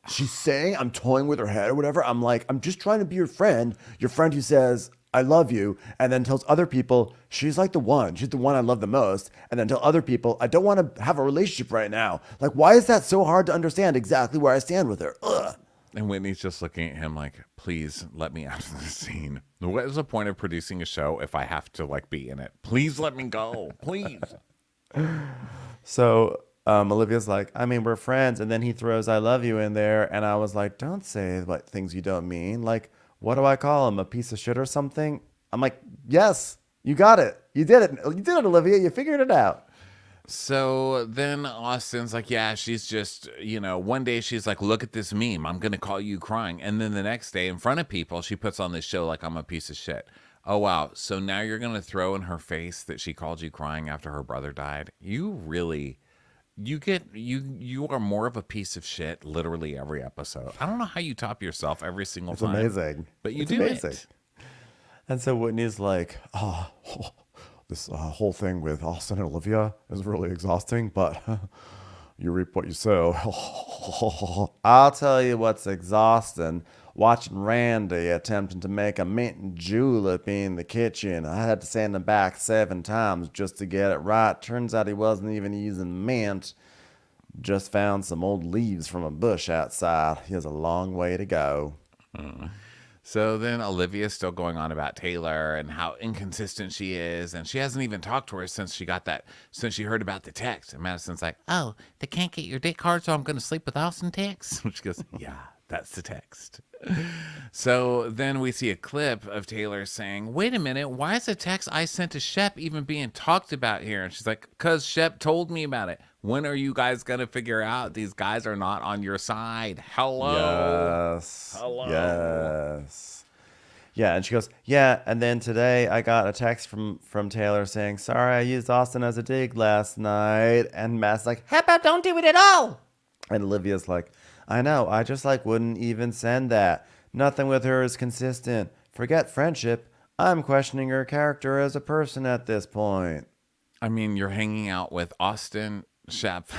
She's saying I'm toying with her head or whatever. I'm like, I'm just trying to be your friend who says I love you, and then tells other people she's like the one. She's the one I love the most, and then tell other people I don't want to have a relationship right now. Like, why is that so hard to understand exactly where I stand with her? Ugh. And Whitney's just looking at him like, please let me out of this scene. What is the point of producing a show if I have to like be in it? Please let me go. Please. So Olivia's like, I mean, we're friends, and then he throws "I love you" in there, and I was like, don't say what things you don't mean. Like, what do I call him? A piece of shit or something? I'm like, yes, you got it. You did it. You did it, Olivia. You figured it out. So then Austin's like, yeah, she's just, one day she's like, look at this meme. I'm going to call you crying. And then the next day in front of people, she puts on this show like I'm a piece of shit. Oh, wow. So now you're going to throw in her face that she called you crying after her brother died. You are more of a piece of shit literally every episode. I don't know how you top yourself every single It's time. amazing. But you It's do amazing. it. And so Whitney's like, this whole thing with Austin and Olivia is really exhausting, but you reap what you sow. I'll tell you what's exhausting. Watching Randy attempting to make a mint julep in the kitchen. I had to send him back 7 times just to get it right. Turns out he wasn't even using mint. Just found some old leaves from a bush outside. He has a long way to go. So then Olivia's still going on about Taylor and how inconsistent she is, and she hasn't even talked to her since she heard about the text. And Madison's like, Oh, they can't get your dick hard, so I'm going to sleep with Austin text? she goes, yeah, that's the text. So then we see a clip of Taylor saying, wait a minute, why is the text I sent to Shep even being talked about here? And she's like, because Shep told me about it. When are you guys going to figure out these guys are not on your side? Hello. Yes. Hello. Yes. Yeah, and she goes, yeah, and then today I got a text from Taylor saying, sorry, I used Austin as a dig last night. And Matt's like, How about don't do it at all? and Olivia's like, I know, I just wouldn't even send that. Nothing with her is consistent. Forget friendship. I'm questioning her character as a person at this point. I mean, you're hanging out with Austin, Shep.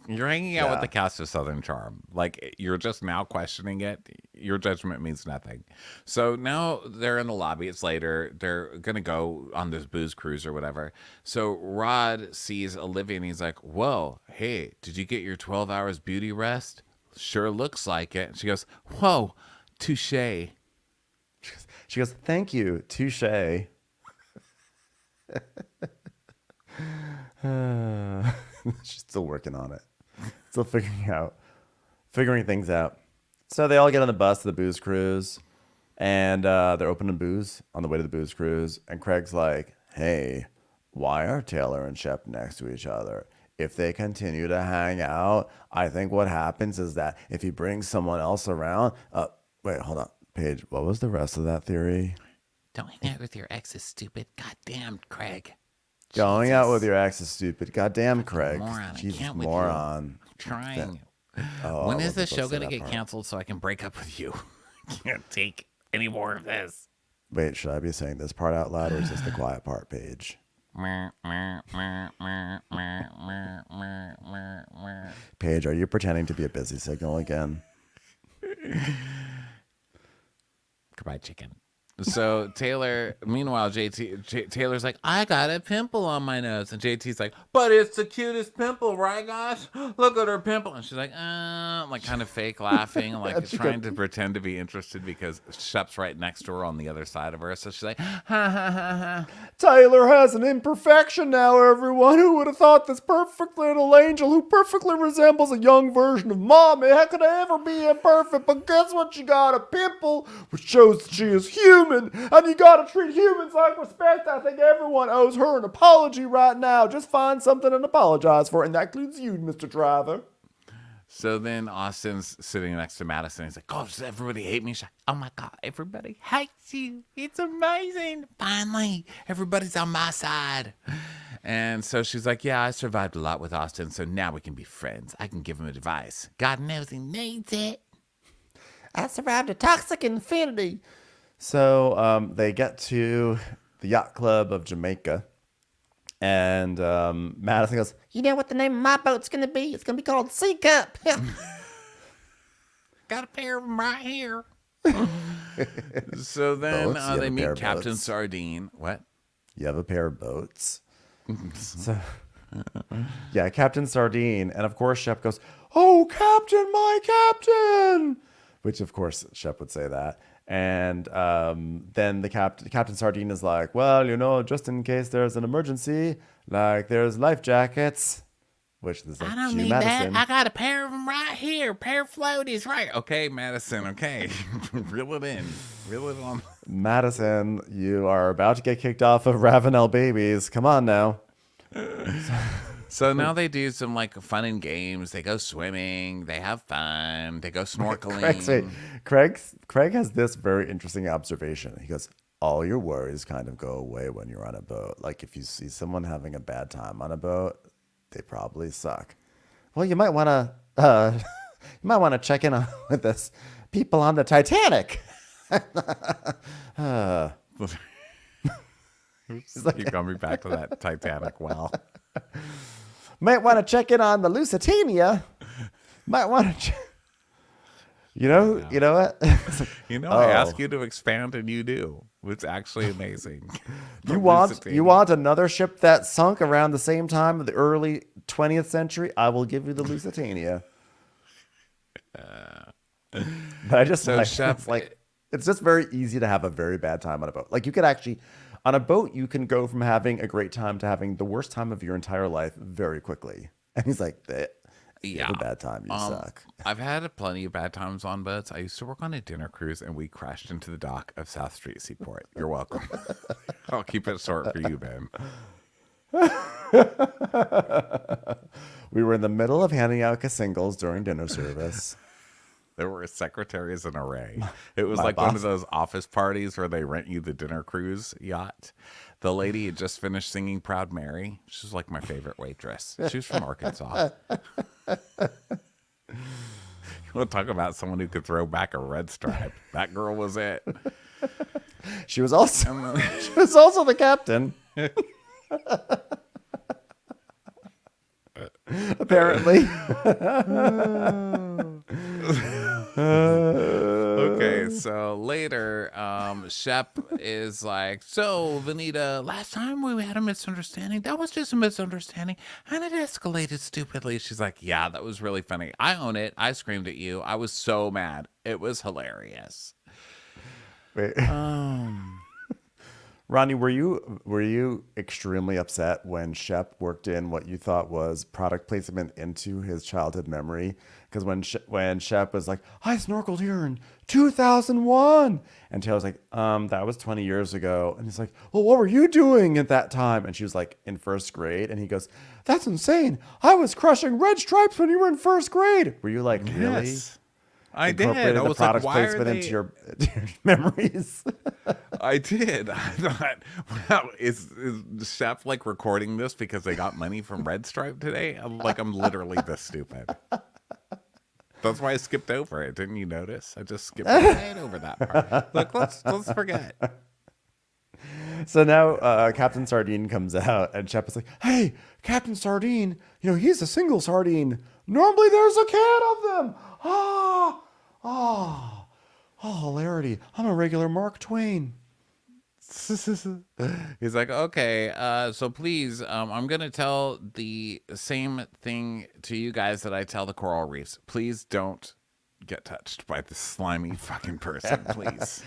You're hanging out with the cast of Southern Charm. Like, you're just now questioning it. Your judgment means nothing. So now they're in the lobby. It's later. They're going to go on this booze cruise or whatever. So Rod sees Olivia and he's like, whoa, hey, did you get your 12 hours beauty rest? Sure looks like it. And she goes, whoa, touche. She goes, thank you, touche. She's still working on it. Still figuring things out. So they all get on the bus to the booze cruise, and they're opening booze on the way to the booze cruise. And Craig's like, hey, why are Taylor and Shep next to each other? If they continue to hang out, I think what happens is that if he brings someone else around, wait, hold on, Paige, what was the rest of that theory? Going out with your ex is stupid. Goddamn, Craig. Going out with Jesus. your ex is stupid. Goddamn, Craig. Moron. I Jesus, can't with you. moron. I'm trying. Oh, When I is the wasn't show supposed to say going to that get part. canceled so I can break up with you? I can't take any more of this. Wait, should I be saying this part out loud, or is this the quiet part, Paige? Paige, are you pretending to be a busy signal again? Goodbye, chicken. So meanwhile, Taylor's like, I got a pimple on my nose. And JT's like, but it's the cutest pimple, right, guys? Look at her pimple. And she's like, like kind of fake laughing, like trying to pretend to be interested because Shep's right next to her on the other side of her. So she's like, ha, ha, ha, ha. Taylor has an imperfection now, everyone. Who would have thought this perfect little angel who perfectly resembles a young version of mommy? How could I ever be imperfect? But guess what? She got a pimple, which shows that she is human. And you gotta treat humans like respect. I think everyone owes her an apology right now. Just find something and apologize for it. And that includes you, Mr. Driver. So then Austin's sitting next to Madison. He's like, oh, does everybody hate me? She's like, Oh my God, everybody hates you. It's amazing. Finally, everybody's on my side. and so she's like, yeah, I survived a lot with Austin, so now we can be friends. I can give him advice. God knows he needs it. I survived a toxic infinity. So they get to the yacht club of Jamaica. And Madison goes, You know what the name of my boat's going to be? It's going to be called Sea Cup. Got a pair of them right here. So then Boats? You have they a pair meet of Captain boats? Sardine. What? you have a pair of boats. So, yeah, Captain Sardine. And of course, Shep goes, oh, Captain, my Captain. Which, of course, Shep would say that. And then the Captain Sardine is like, well, you know, just in case there's an emergency, like there's life jackets, which is like I don't cue need Madison. that. I got a pair of them right here. Pair of floaties right. Okay, Madison, okay. Reel it in. Reel it on. Madison, you are about to get kicked off of Ravenel Babies. Come on now. So now they do some like fun and games. They go swimming. They have fun. They go snorkeling. Craig has this very interesting observation. He goes, all your worries kind of go away when you're on a boat. Like if you see someone having a bad time on a boat, they probably suck. Well, you might want to check in on with this people on the Titanic. Keep coming back to that Titanic well. Might want to check in on the Lusitania. Might want to you know what? You know, Oh. I ask you to expand and you do. It's actually amazing. The You want Lusitania. another ship that sunk around the same time of the early 20th century? I will give you the Lusitania. But I just So like, Shep- it's just very easy to have a very bad time on a boat. Like you could actually, on a boat, you can go from having a great time to having the worst time of your entire life very quickly. And he's like, if you have a bad time, you suck. I've had plenty of bad times on boats. I used to work on a dinner cruise and we crashed into the dock of South Street Seaport. You're welcome. I'll keep it short for you, Ben. We were in the middle of handing out singles during dinner service. There were secretaries in array. It was My like one boss- of those office parties where they rent you the dinner cruise yacht. The lady had just finished singing Proud Mary. She was like my favorite waitress. She was from Arkansas. You want to talk about someone who could throw back a red stripe? That girl was it. She was also the captain. Apparently. Okay, so later, Shep is like, so, Vanita, last time we had a misunderstanding, that was just a misunderstanding, and it escalated stupidly. She's like, yeah, that was really funny. I own it. I screamed at you. I was so mad. It was hilarious. Wait. Ronnie, were you extremely upset when Shep worked in what you thought was product placement into his childhood memory? Because when Shep was like, I snorkeled here in 2001, and Taylor's like, that was 20 years ago, and he's like, well, what were you doing at that time? And she was like, in first grade, and he goes, that's insane. I was crushing red stripes when you were in first grade. Were you like, really? Yes. I did. Incorporated I the was product like, why are placement they... into your memories. I did. I thought, wow, is Chef like recording this because they got money from Red Stripe today? I'm literally this stupid. That's why I skipped over it. Didn't you notice? I just skipped right over that part. Look, let's forget. So now Captain Sardine comes out, and Shep is like, "Hey, Captain Sardine, he's a single sardine. Normally there's a can of them. Oh, hilarity. I'm a regular Mark Twain." He's like, okay, so please, I'm gonna tell the same thing to you guys that I tell the coral reefs. Please don't get touched by this slimy fucking person, please.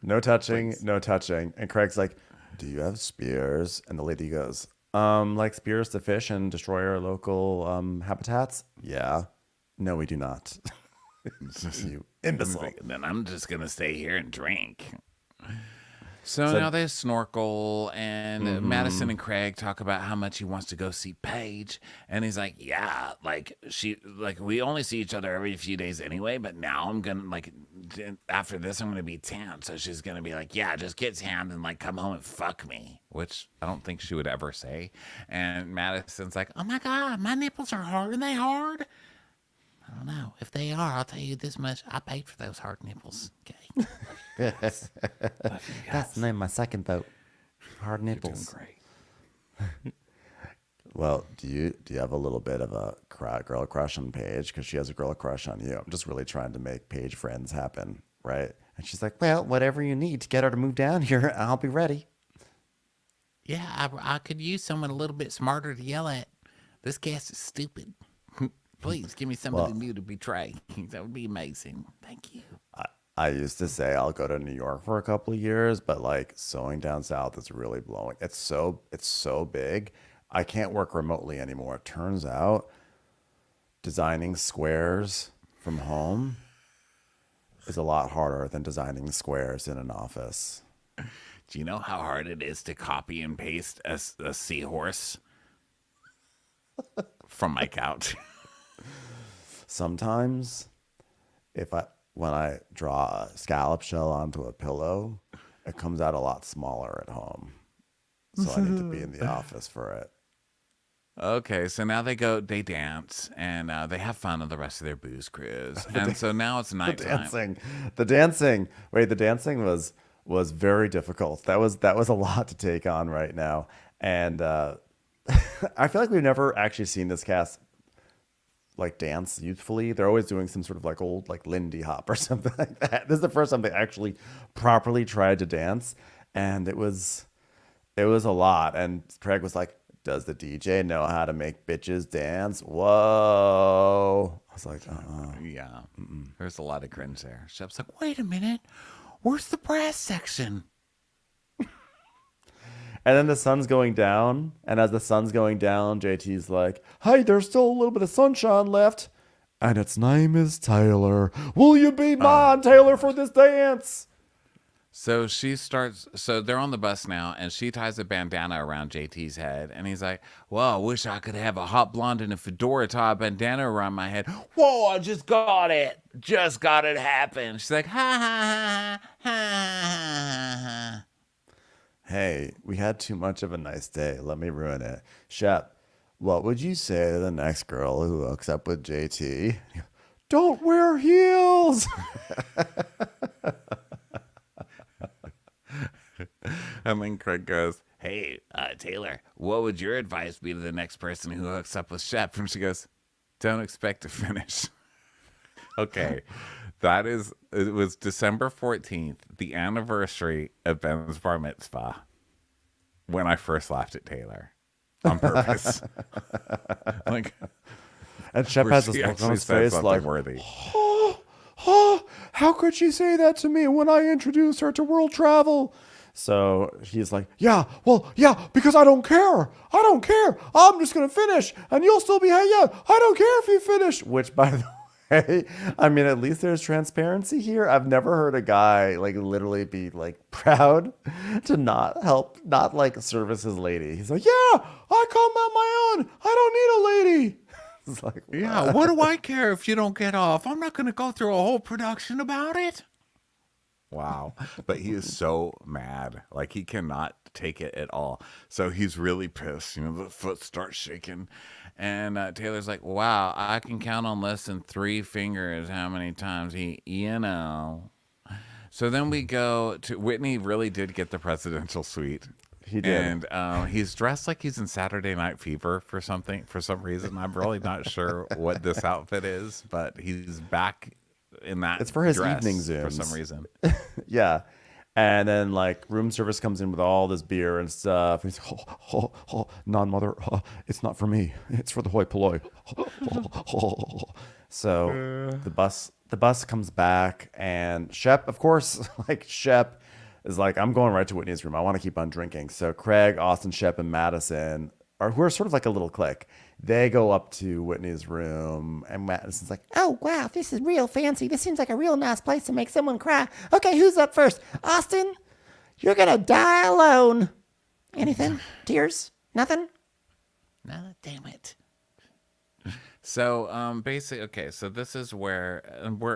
No touching, no touching. And Craig's like, "Do you have spears?" And the lady goes, "Like spears to fish and destroy our local habitats?" "Yeah." "No, we do not." You imbecile. Then I'm just gonna stay here and drink. So now they snorkel, and Madison and Craig talk about how much he wants to go see Paige, and he's like, "Yeah, we only see each other every few days anyway, but now I'm gonna after this I'm gonna be tanned, so she's gonna be like, yeah, just get tanned and come home and fuck me," which I don't think she would ever say. And Madison's like, Oh my God, my nipples are hard. Are they hard? I don't know. If they are, I'll tell you this much. I paid for those hard nipples. Okay. That's the name of my second vote. Hard nipples. "Great." Well, do you have a little bit of a girl crush on Paige? Because she has a girl crush on you. I'm just really trying to make Paige friends happen, right? And she's like, Well, whatever you need to get her to move down here, I'll be ready. Yeah, I could use someone a little bit smarter to yell at. This guest is stupid. Please give me somebody new to betray. That would be amazing. Thank you. I used to say I'll go to New York for a couple of years, but sewing down south is really blowing. It's so big. I can't work remotely anymore. It turns out designing squares from home is a lot harder than designing squares in an office. Do you know how hard it is to copy and paste a seahorse from my couch? Sometimes when I draw a scallop shell onto a pillow, it comes out a lot smaller at home. So I need to be in the office for it. Okay, so now they dance, and they have fun on the rest of their booze cruise. And so now it's nighttime. The dancing was very difficult. That was a lot to take on right now. And I feel like we've never actually seen this cast dance youthfully. They're always doing some sort of old Lindy Hop or something like that. This is the first time they actually properly tried to dance, and it was a lot. And Craig was like, "Does the DJ know how to make bitches dance?" Whoa. I was like, Yeah, there's a lot of cringe there. Shep's like, Wait a minute. Where's the brass section? And then the sun's going down, and as the sun's going down, JT's like, "Hey, there's still a little bit of sunshine left, and its name is Taylor. Will you be mine, Taylor, for this dance?" So so they're on the bus now, and she ties a bandana around JT's head, and he's like, "Well, I wish I could have a hot blonde and a fedora tie a bandana around my head." "Whoa, I just got it happen." She's like, "Ha ha ha ha ha ha." Hey, we had too much of a nice day. Let me ruin it. Shep, what would you say to the next girl who hooks up with JT? "Don't wear heels." And then Craig goes, "Hey, Taylor, what would your advice be to the next person who hooks up with Shep?" And she goes, "Don't expect to finish." Okay, it was December 14th, the anniversary of Ben's bar mitzvah, when I first laughed at Taylor on purpose. And Shep has this look on his face worthy. How could she say that to me when I introduced her to world travel? So he's like, yeah, because I don't care. I'm just going to finish, and you'll still be hanging out. I don't care if you finish. Which, by the way, I mean, at least there's transparency here. I've never heard a guy literally be proud to not service his lady. He's like, "Yeah, I come on my own. I don't need a lady." It's like, Yeah, what do I care if you don't get off? I'm not going to go through a whole production about it. Wow. But he is so mad. Like, he cannot take it at all. So he's really pissed. You know, the foot starts shaking. And Taylor's like, wow, I can count on less than 3 fingers how many times you know. So then we go to Whitney really did get the presidential suite. He did. And he's dressed like he's in Saturday Night Fever for some reason. I'm really not sure what this outfit is, but he's back in that. It's for his dress evening for Zooms. some reason. Yeah. And then like room service comes in with all this beer and stuff. He's non-mother. It's not for me. It's for the hoi polloi. So the bus comes back and Shep, of course, like Shep is like, I'm going right to Whitney's room. I want to keep on drinking. So Craig, Austin, Shep, and Madison who are sort of like a little clique. They go up to Whitney's room, and Madison's like, Oh, wow, this is real fancy. This seems like a real nice place to make someone cry. Okay, who's up first? Austin, you're going to die alone. Anything? Tears? Nothing? No, damn it. So basically, okay, so this is where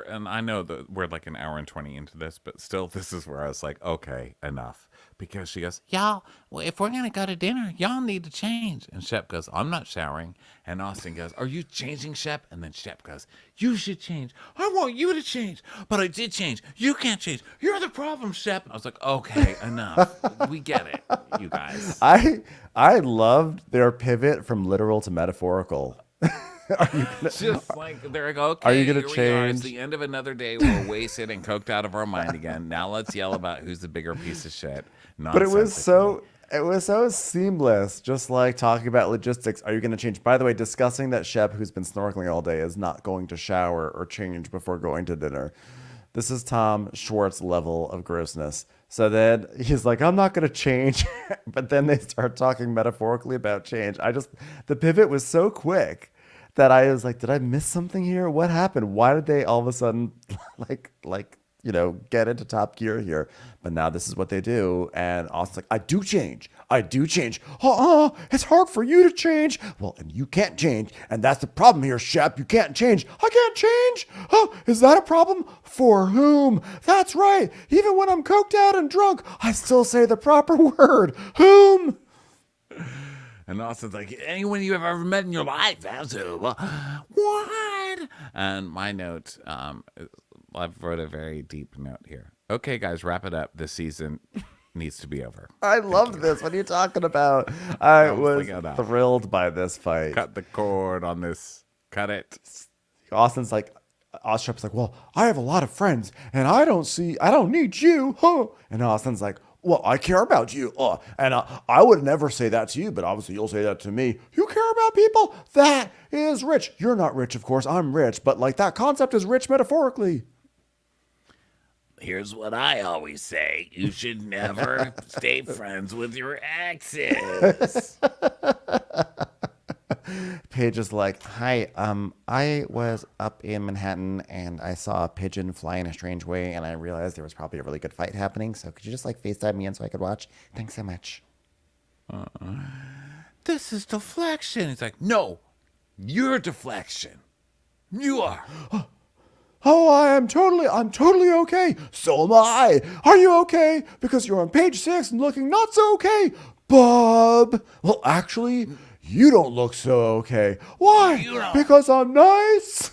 and I know that we're like an hour and 20 into this, but still this is where I was like, okay, enough. Because she goes, Y'all, well, if we're going to go to dinner, y'all need to change. and Shep goes, I'm not showering. And Austin goes, are you changing, Shep? And then Shep goes, you should change. I want you to change. But I did change. You can't change. You're the problem, Shep. I was like, okay, enough. We get it, you guys. I loved their pivot from literal to metaphorical. Just like they're like, okay, Are you gonna here we are. It's change? the end of another day. We're wasted and coked out of our mind again. Now let's yell about who's the bigger piece of shit. But it was so seamless, just like talking about logistics. Are you going to change? By the way, discussing that Shep, who's been snorkeling all day, is not going to shower or change before going to dinner. This is Tom Schwartz level of grossness. So then he's like, I'm not going to change. But then they start talking metaphorically about change. The pivot was so quick that I was like, did I miss something here? What happened? Why did they all of a sudden get into top gear here? But now this is what they do. And Austin's like, I do change. It's hard for you to change. Well, and you can't change. And that's the problem here, Shep. You can't change. I can't change. Oh, is that a problem? For whom? That's right. Even when I'm coked out and drunk, I still say the proper word. Whom? And Austin's like, anyone you have ever met in your life, that's who. What? And my note, I've wrote a very deep note here. Okay, guys, wrap it up. This season needs to be over. I loved this. What are you talking about? I was thinking about- thrilled by this fight. Cut the cord on this. Cut it. Austin's like, Shep's like, well, I have a lot of friends, and I don't need you, huh? And Austin's like, well, I care about you, and I would never say that to you, but obviously you'll say that to me. You care about people? That is rich. You're not rich, of course. I'm rich, but like that concept is rich metaphorically. Here's what I always say. You should never stay friends with your exes. Paige is like, Hi, I was up in Manhattan and I saw a pigeon fly in a strange way and I realized there was probably a really good fight happening. So could you just like FaceTime me in so I could watch? Thanks so much. This is deflection. He's like, no, you're deflection. You are. oh, I'm totally okay. So am I. Are you okay? Because you're on page 6 and looking not so okay. Bob. Well, actually, you don't look so okay. Why? Because I'm nice.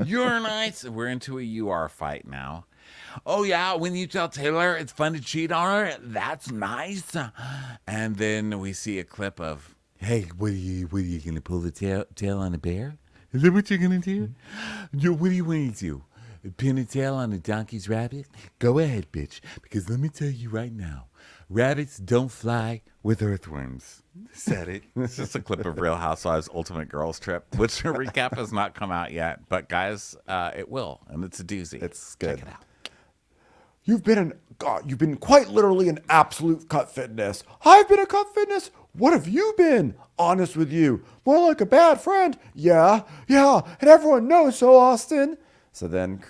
You're nice. We're into a you are fight now. Oh, yeah, when you tell Taylor it's fun to cheat on her, that's nice. And then we see a clip of, hey, what are you going to pull the tail on a bear? Is that what you're going to do? What do you want to do? Pin a tail on a donkey's rabbit? Go ahead, bitch, because let me tell you right now, rabbits don't fly with earthworms. Said it. It's just a clip of Real Housewives Ultimate Girls Trip, which the recap has not come out yet. But guys, it will, and it's a doozy. It's good. Check it out. You've been quite literally an absolute cut fitness. I've been a cut fitness. What have you been? Honest with you. More like a bad friend. Yeah. And everyone knows so, Austin. So then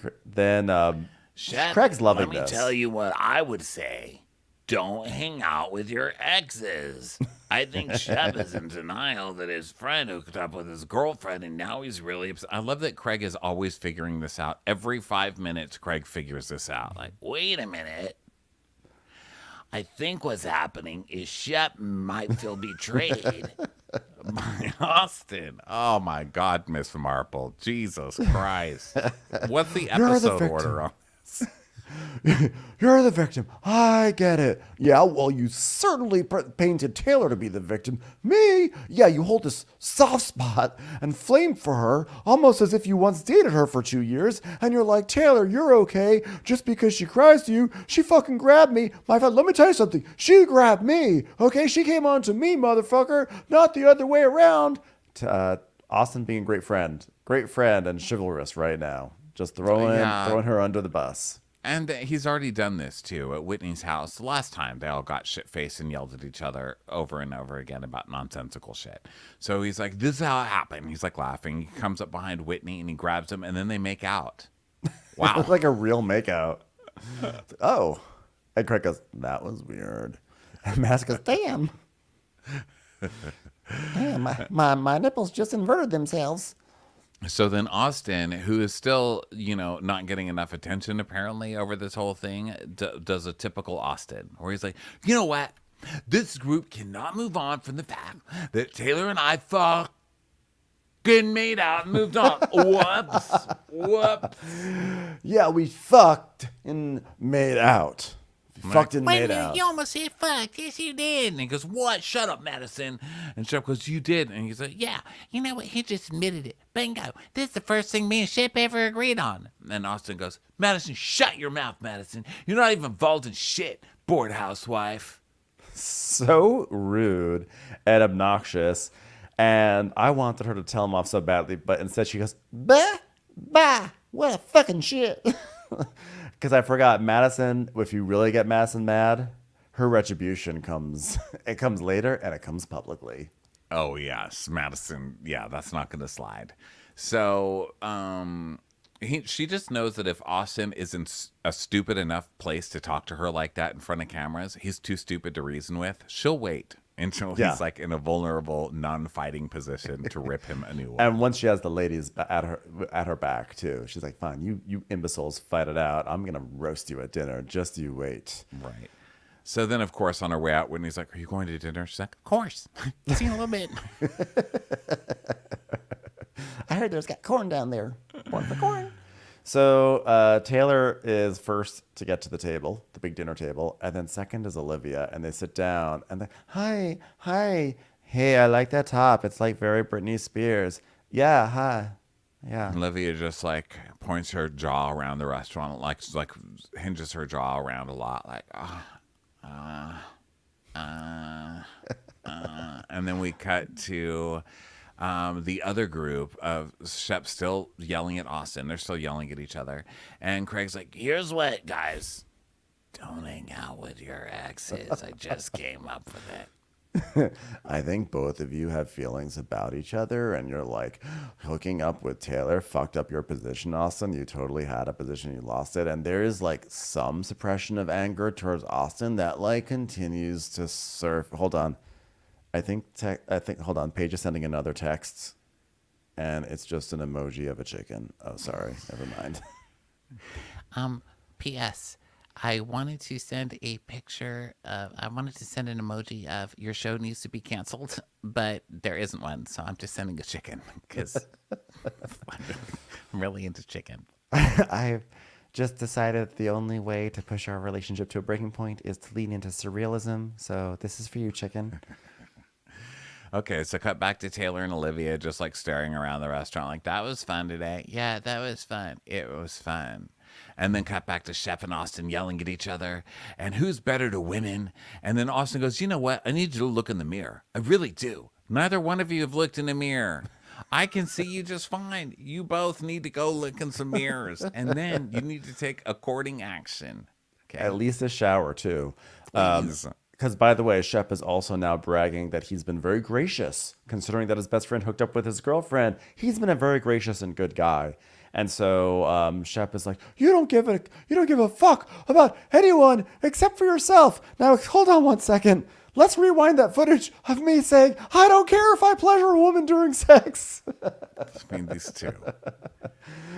Shep, Craig's loving let me this. tell you what I would say. don't hang out with your exes. I think Shep is in denial that his friend hooked up with his girlfriend and now he's really upset. I love that Craig is always figuring this out. Every 5 minutes, Craig figures this out. Like, Wait a minute. I think what's happening is Shep might feel betrayed. by Austin. Oh my God, Miss Marple. Jesus Christ. What's the You're the episode victim. order on? You're the victim. I get it. Yeah, well, you certainly painted Taylor to be the victim. Me? Yeah, you hold this soft spot and flame for her, almost as if you once dated her for 2 years, and you're like, Taylor, you're okay. Just because she cries to you, she fucking grabbed me. My friend, let me tell you something. She grabbed me. Okay, she came on to me, motherfucker, not the other way around. Austin being a great friend and chivalrous right now. Just throwing her under the bus. And he's already done this too at Whitney's house. The last time they all got shit-faced and yelled at each other over and over again about nonsensical shit. So he's like, this is how it happened. He's like laughing. He comes up behind Whitney and he grabs him and then they make out. Wow. It's like a real makeout. Oh. And Craig goes, that was weird. And Mask goes, Damn. Damn, my nipples just inverted themselves. So then Austin, who is still, not getting enough attention apparently over this whole thing, does a typical Austin where he's like, you know what? This group cannot move on from the fact that Taylor and I fucking made out and moved on. Whoops. yeah, we fucked and made out. Fucked and Wait a made minute, out. you almost said fuck. Yes, you did. And he goes, what? Shut up, Madison. And Shep goes, you did. And he's like, Yeah, you know what? He just admitted it. Bingo. This is the first thing me and Shep ever agreed on. and Austin goes, Madison, shut your mouth, Madison. You're not even involved in shit, bored housewife. So rude and obnoxious. And I wanted her to tell him off so badly, but instead she goes, Bah, bah, what a fucking shit. because I forgot Madison, if you really get Madison mad, her retribution comes. It comes later and it comes publicly. Oh, yes, Madison. Yeah, that's not going to slide. So she just knows that if Austin is in a stupid enough place to talk to her like that in front of cameras, he's too stupid to reason with. She'll wait until Yeah. he's like in a vulnerable, non-fighting position to rip him a new one. And once she has the ladies at her back too, she's like, "Fine, you imbeciles, fight it out. I'm gonna roast you at dinner. Just you wait." Right. So then, of course, on her way out, Whitney's like, are you going to dinner? She's like, Of course. Seen a little bit. I heard there's got corn down there. Corn for corn. So Taylor is first to get to the table, the big dinner table, and then second is Olivia, and they sit down and they, hi, hey, I like that top. It's like very Britney Spears. Yeah, hi, yeah. Olivia just like points her jaw around the restaurant, like hinges her jaw around a lot, like, and then we cut to the other group of Shep still yelling at Austin. They're still yelling at each other. And Craig's like, here's what, guys. Don't hang out with your exes. I just came up with it. I think both of you have feelings about each other, and you're like, hooking up with Taylor fucked up your position, Austin. You totally had a position, you lost it. And there is like some suppression of anger towards Austin that like continues to surf. Hold on. I think, hold on. Paige is sending another text, and it's just an emoji of a chicken. Oh, sorry. Never mind. P.S. I wanted to send an emoji of your show needs to be canceled, but there isn't one, so I'm just sending a chicken because I'm really into chicken. I've just decided the only way to push our relationship to a breaking point is to lean into surrealism. So this is for you, chicken. Okay, so cut back to Taylor and Olivia just like staring around the restaurant like, that was fun today. Yeah, that was fun. It was fun. And then cut back to Shep and Austin yelling at each other. And who's better to women? And then Austin goes, you know what? I need you to look in the mirror. I really do. Neither one of you have looked in a mirror. I can see you just fine. You both need to go look in some mirrors. And then you need to take according action. Okay. At least a shower, too. Please. Because, by the way, Shep is also now bragging that he's been very gracious, considering that his best friend hooked up with his girlfriend. He's been a very gracious and good guy. And so Shep is like, you don't give a fuck about anyone except for yourself. Now hold on one second. Let's rewind that footage of me saying, I don't care if I pleasure a woman during sex. Between these two.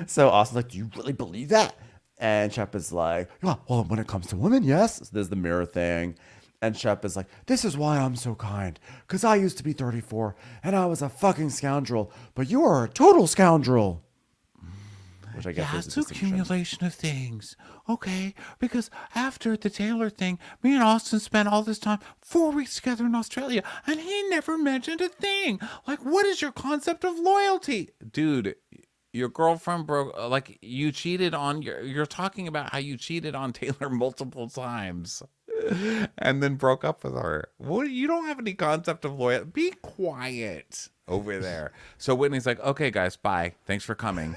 So Austin's like, do you really believe that? And Shep is like, well, when it comes to women, yes. So there's the mirror thing. And Shep is like, this is why I'm so kind. Because I used to be 34 and I was a fucking scoundrel. But you are a total scoundrel. Which I guess Yeah, is it's a an distinction. accumulation of things. Okay, because after the Taylor thing, me and Austin spent all this time 4 weeks together in Australia, and he never mentioned a thing. Like, what is your concept of loyalty? Dude, your girlfriend broke, like, you cheated on, you're talking about how you cheated on Taylor multiple times and then broke up with her. What? You don't have any concept of loyalty. Be quiet over there. So Whitney's like, okay, guys, bye. Thanks for coming.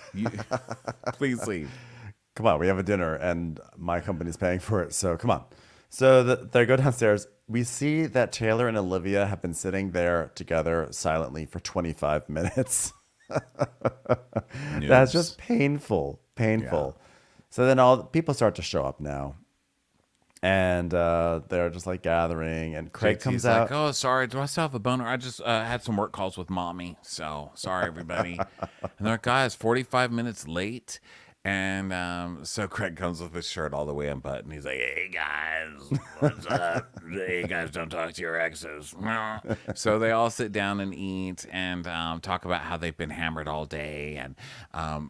Please leave. Come on, we have a dinner and my company's paying for it. So come on. So they go downstairs. We see that Taylor and Olivia have been sitting there together silently for 25 minutes. That's just painful. Yeah. So then all people start to show up now. And they're just like gathering, and Craig JT's comes like, out. oh, sorry, do I still have a boner? I just had some work calls with mommy, so sorry, everybody. And they're like, guys, 45 minutes late. And so Craig comes with his shirt all the way unbuttoned. He's like, hey, guys, what's up? Hey, guys, don't talk to your exes. So they all sit down and eat and talk about how they've been hammered all day. And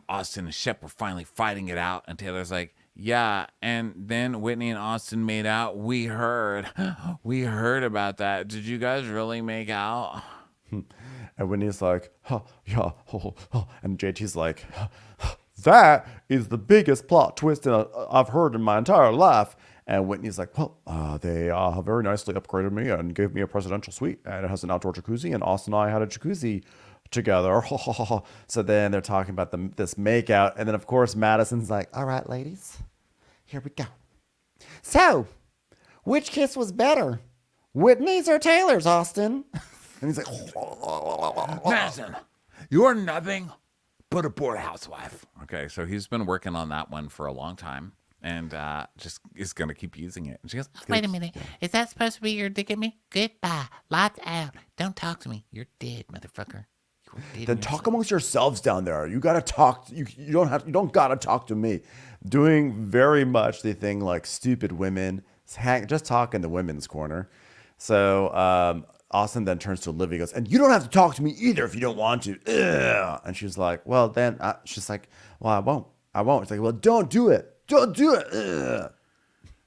Austin and Shep were finally fighting it out. And Taylor's like, yeah, and then Whitney and Austin made out. We heard about that. Did you guys really make out? And Whitney's like, huh, yeah, and JT's like, that is the biggest plot twist I've heard in my entire life. And Whitney's like, well, they very nicely upgraded me and gave me a presidential suite, and it has an outdoor jacuzzi, and Austin and I had a jacuzzi together. So then they're talking about this makeout, and then of course Madison's like, All right, ladies, here we go. So, which kiss was better? Whitney's or Taylor's, Austin? and he's like, Madison, you're nothing but a bored housewife. Okay, so he's been working on that one for a long time, and just is going to keep using it. And she goes, Wait a minute. Is that supposed to be your dick at me? Goodbye. Lights out. Don't talk to me. You're dead, motherfucker. You're dead. then talk amongst yourselves down there. You gotta talk. You don't gotta talk to me. Doing very much the thing like stupid women. Just talk in the women's corner. So Austin then turns to Olivia and goes, and you don't have to talk to me either if you don't want to. Ugh. And she's like, well then, she's like, well I won't. She's like, well don't do it. Ugh.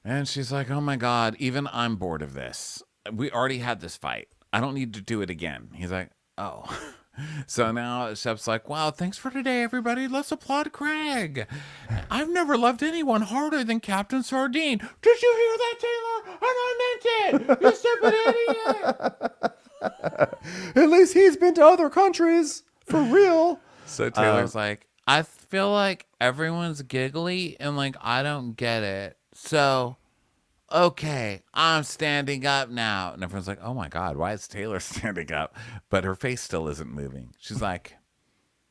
and she's like, oh my God, even I'm bored of this. We already had this fight. I don't need to do it again. He's like, oh. So now Shep's like, wow, thanks for today, everybody. Let's applaud Craig. I've never loved anyone harder than Captain Sardine. Did you hear that, Taylor? And I meant it. You stupid idiot. At least he's been to other countries for real. So Taylor's like, I feel like everyone's giggly and like I don't get it. So, okay, I'm standing up now. And everyone's like, oh my God, why is Taylor standing up? But her face still isn't moving. She's like,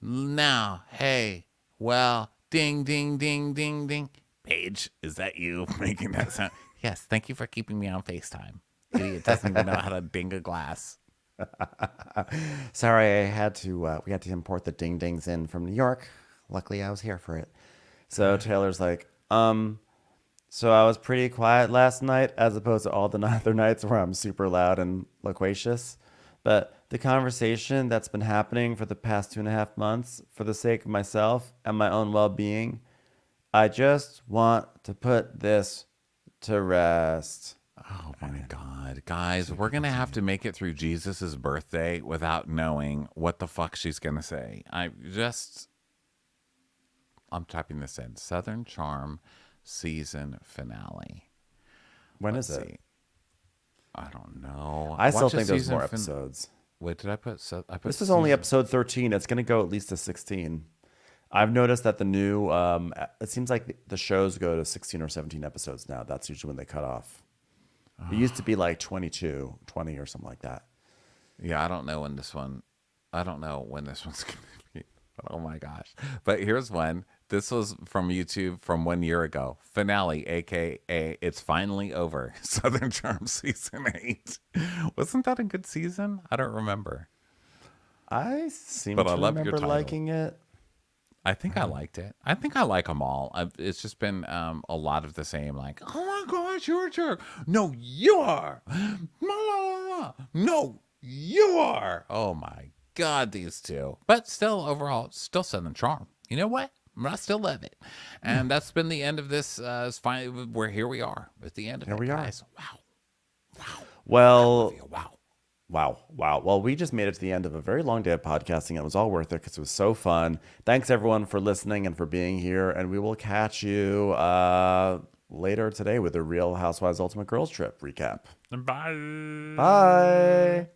now, hey, well, ding, ding, ding, ding, ding. Paige, is that you making that sound? Yes, thank you for keeping me on FaceTime. Idiot doesn't even know how to ding a glass. Sorry, we had to import the ding dings in from New York. Luckily, I was here for it. So Taylor's like, so I was pretty quiet last night as opposed to all the other nights where I'm super loud and loquacious. But the conversation that's been happening for the past 2.5 months, for the sake of myself and my own well-being, I just want to put this to rest. Oh my God. Guys, we're going to have to make it through Jesus's birthday without knowing what the fuck she's going to say. I'm typing this in. Southern Charm season finale. When Let's is it? see. I don't know. I still Watch a think there's season more episodes. Wait, did I put? I put This is only season- episode 13. It's going to go at least to 16. I've noticed that the new, it seems like the shows go to 16 or 17 episodes now. That's usually when they cut off. It used to be like 22, 20 or something like that. Yeah, I don't know when this one's going to be. Oh my gosh. But here's one. This was from YouTube from 1 year ago. Finale, aka It's Finally Over. Southern Charm season 8. Wasn't that a good season? I don't remember. I seem But to I love your remember title. liking it. I think I liked it. I think I like them all. It's just been a lot of the same, like, oh my gosh, you're a jerk. No, you are. No, you are. Oh my God, these two. But still, overall, still Southern Charm. You know what? I still love it. And that's been the end of this. Finally, here we are at the end of it. Here we are. Guys. Wow. Well, Olivia, wow. Wow. Well, we just made it to the end of a very long day of podcasting. It was all worth it because it was so fun. Thanks, everyone, for listening and for being here. And we will catch you later today with a Real Housewives Ultimate Girls Trip recap. Bye. Bye.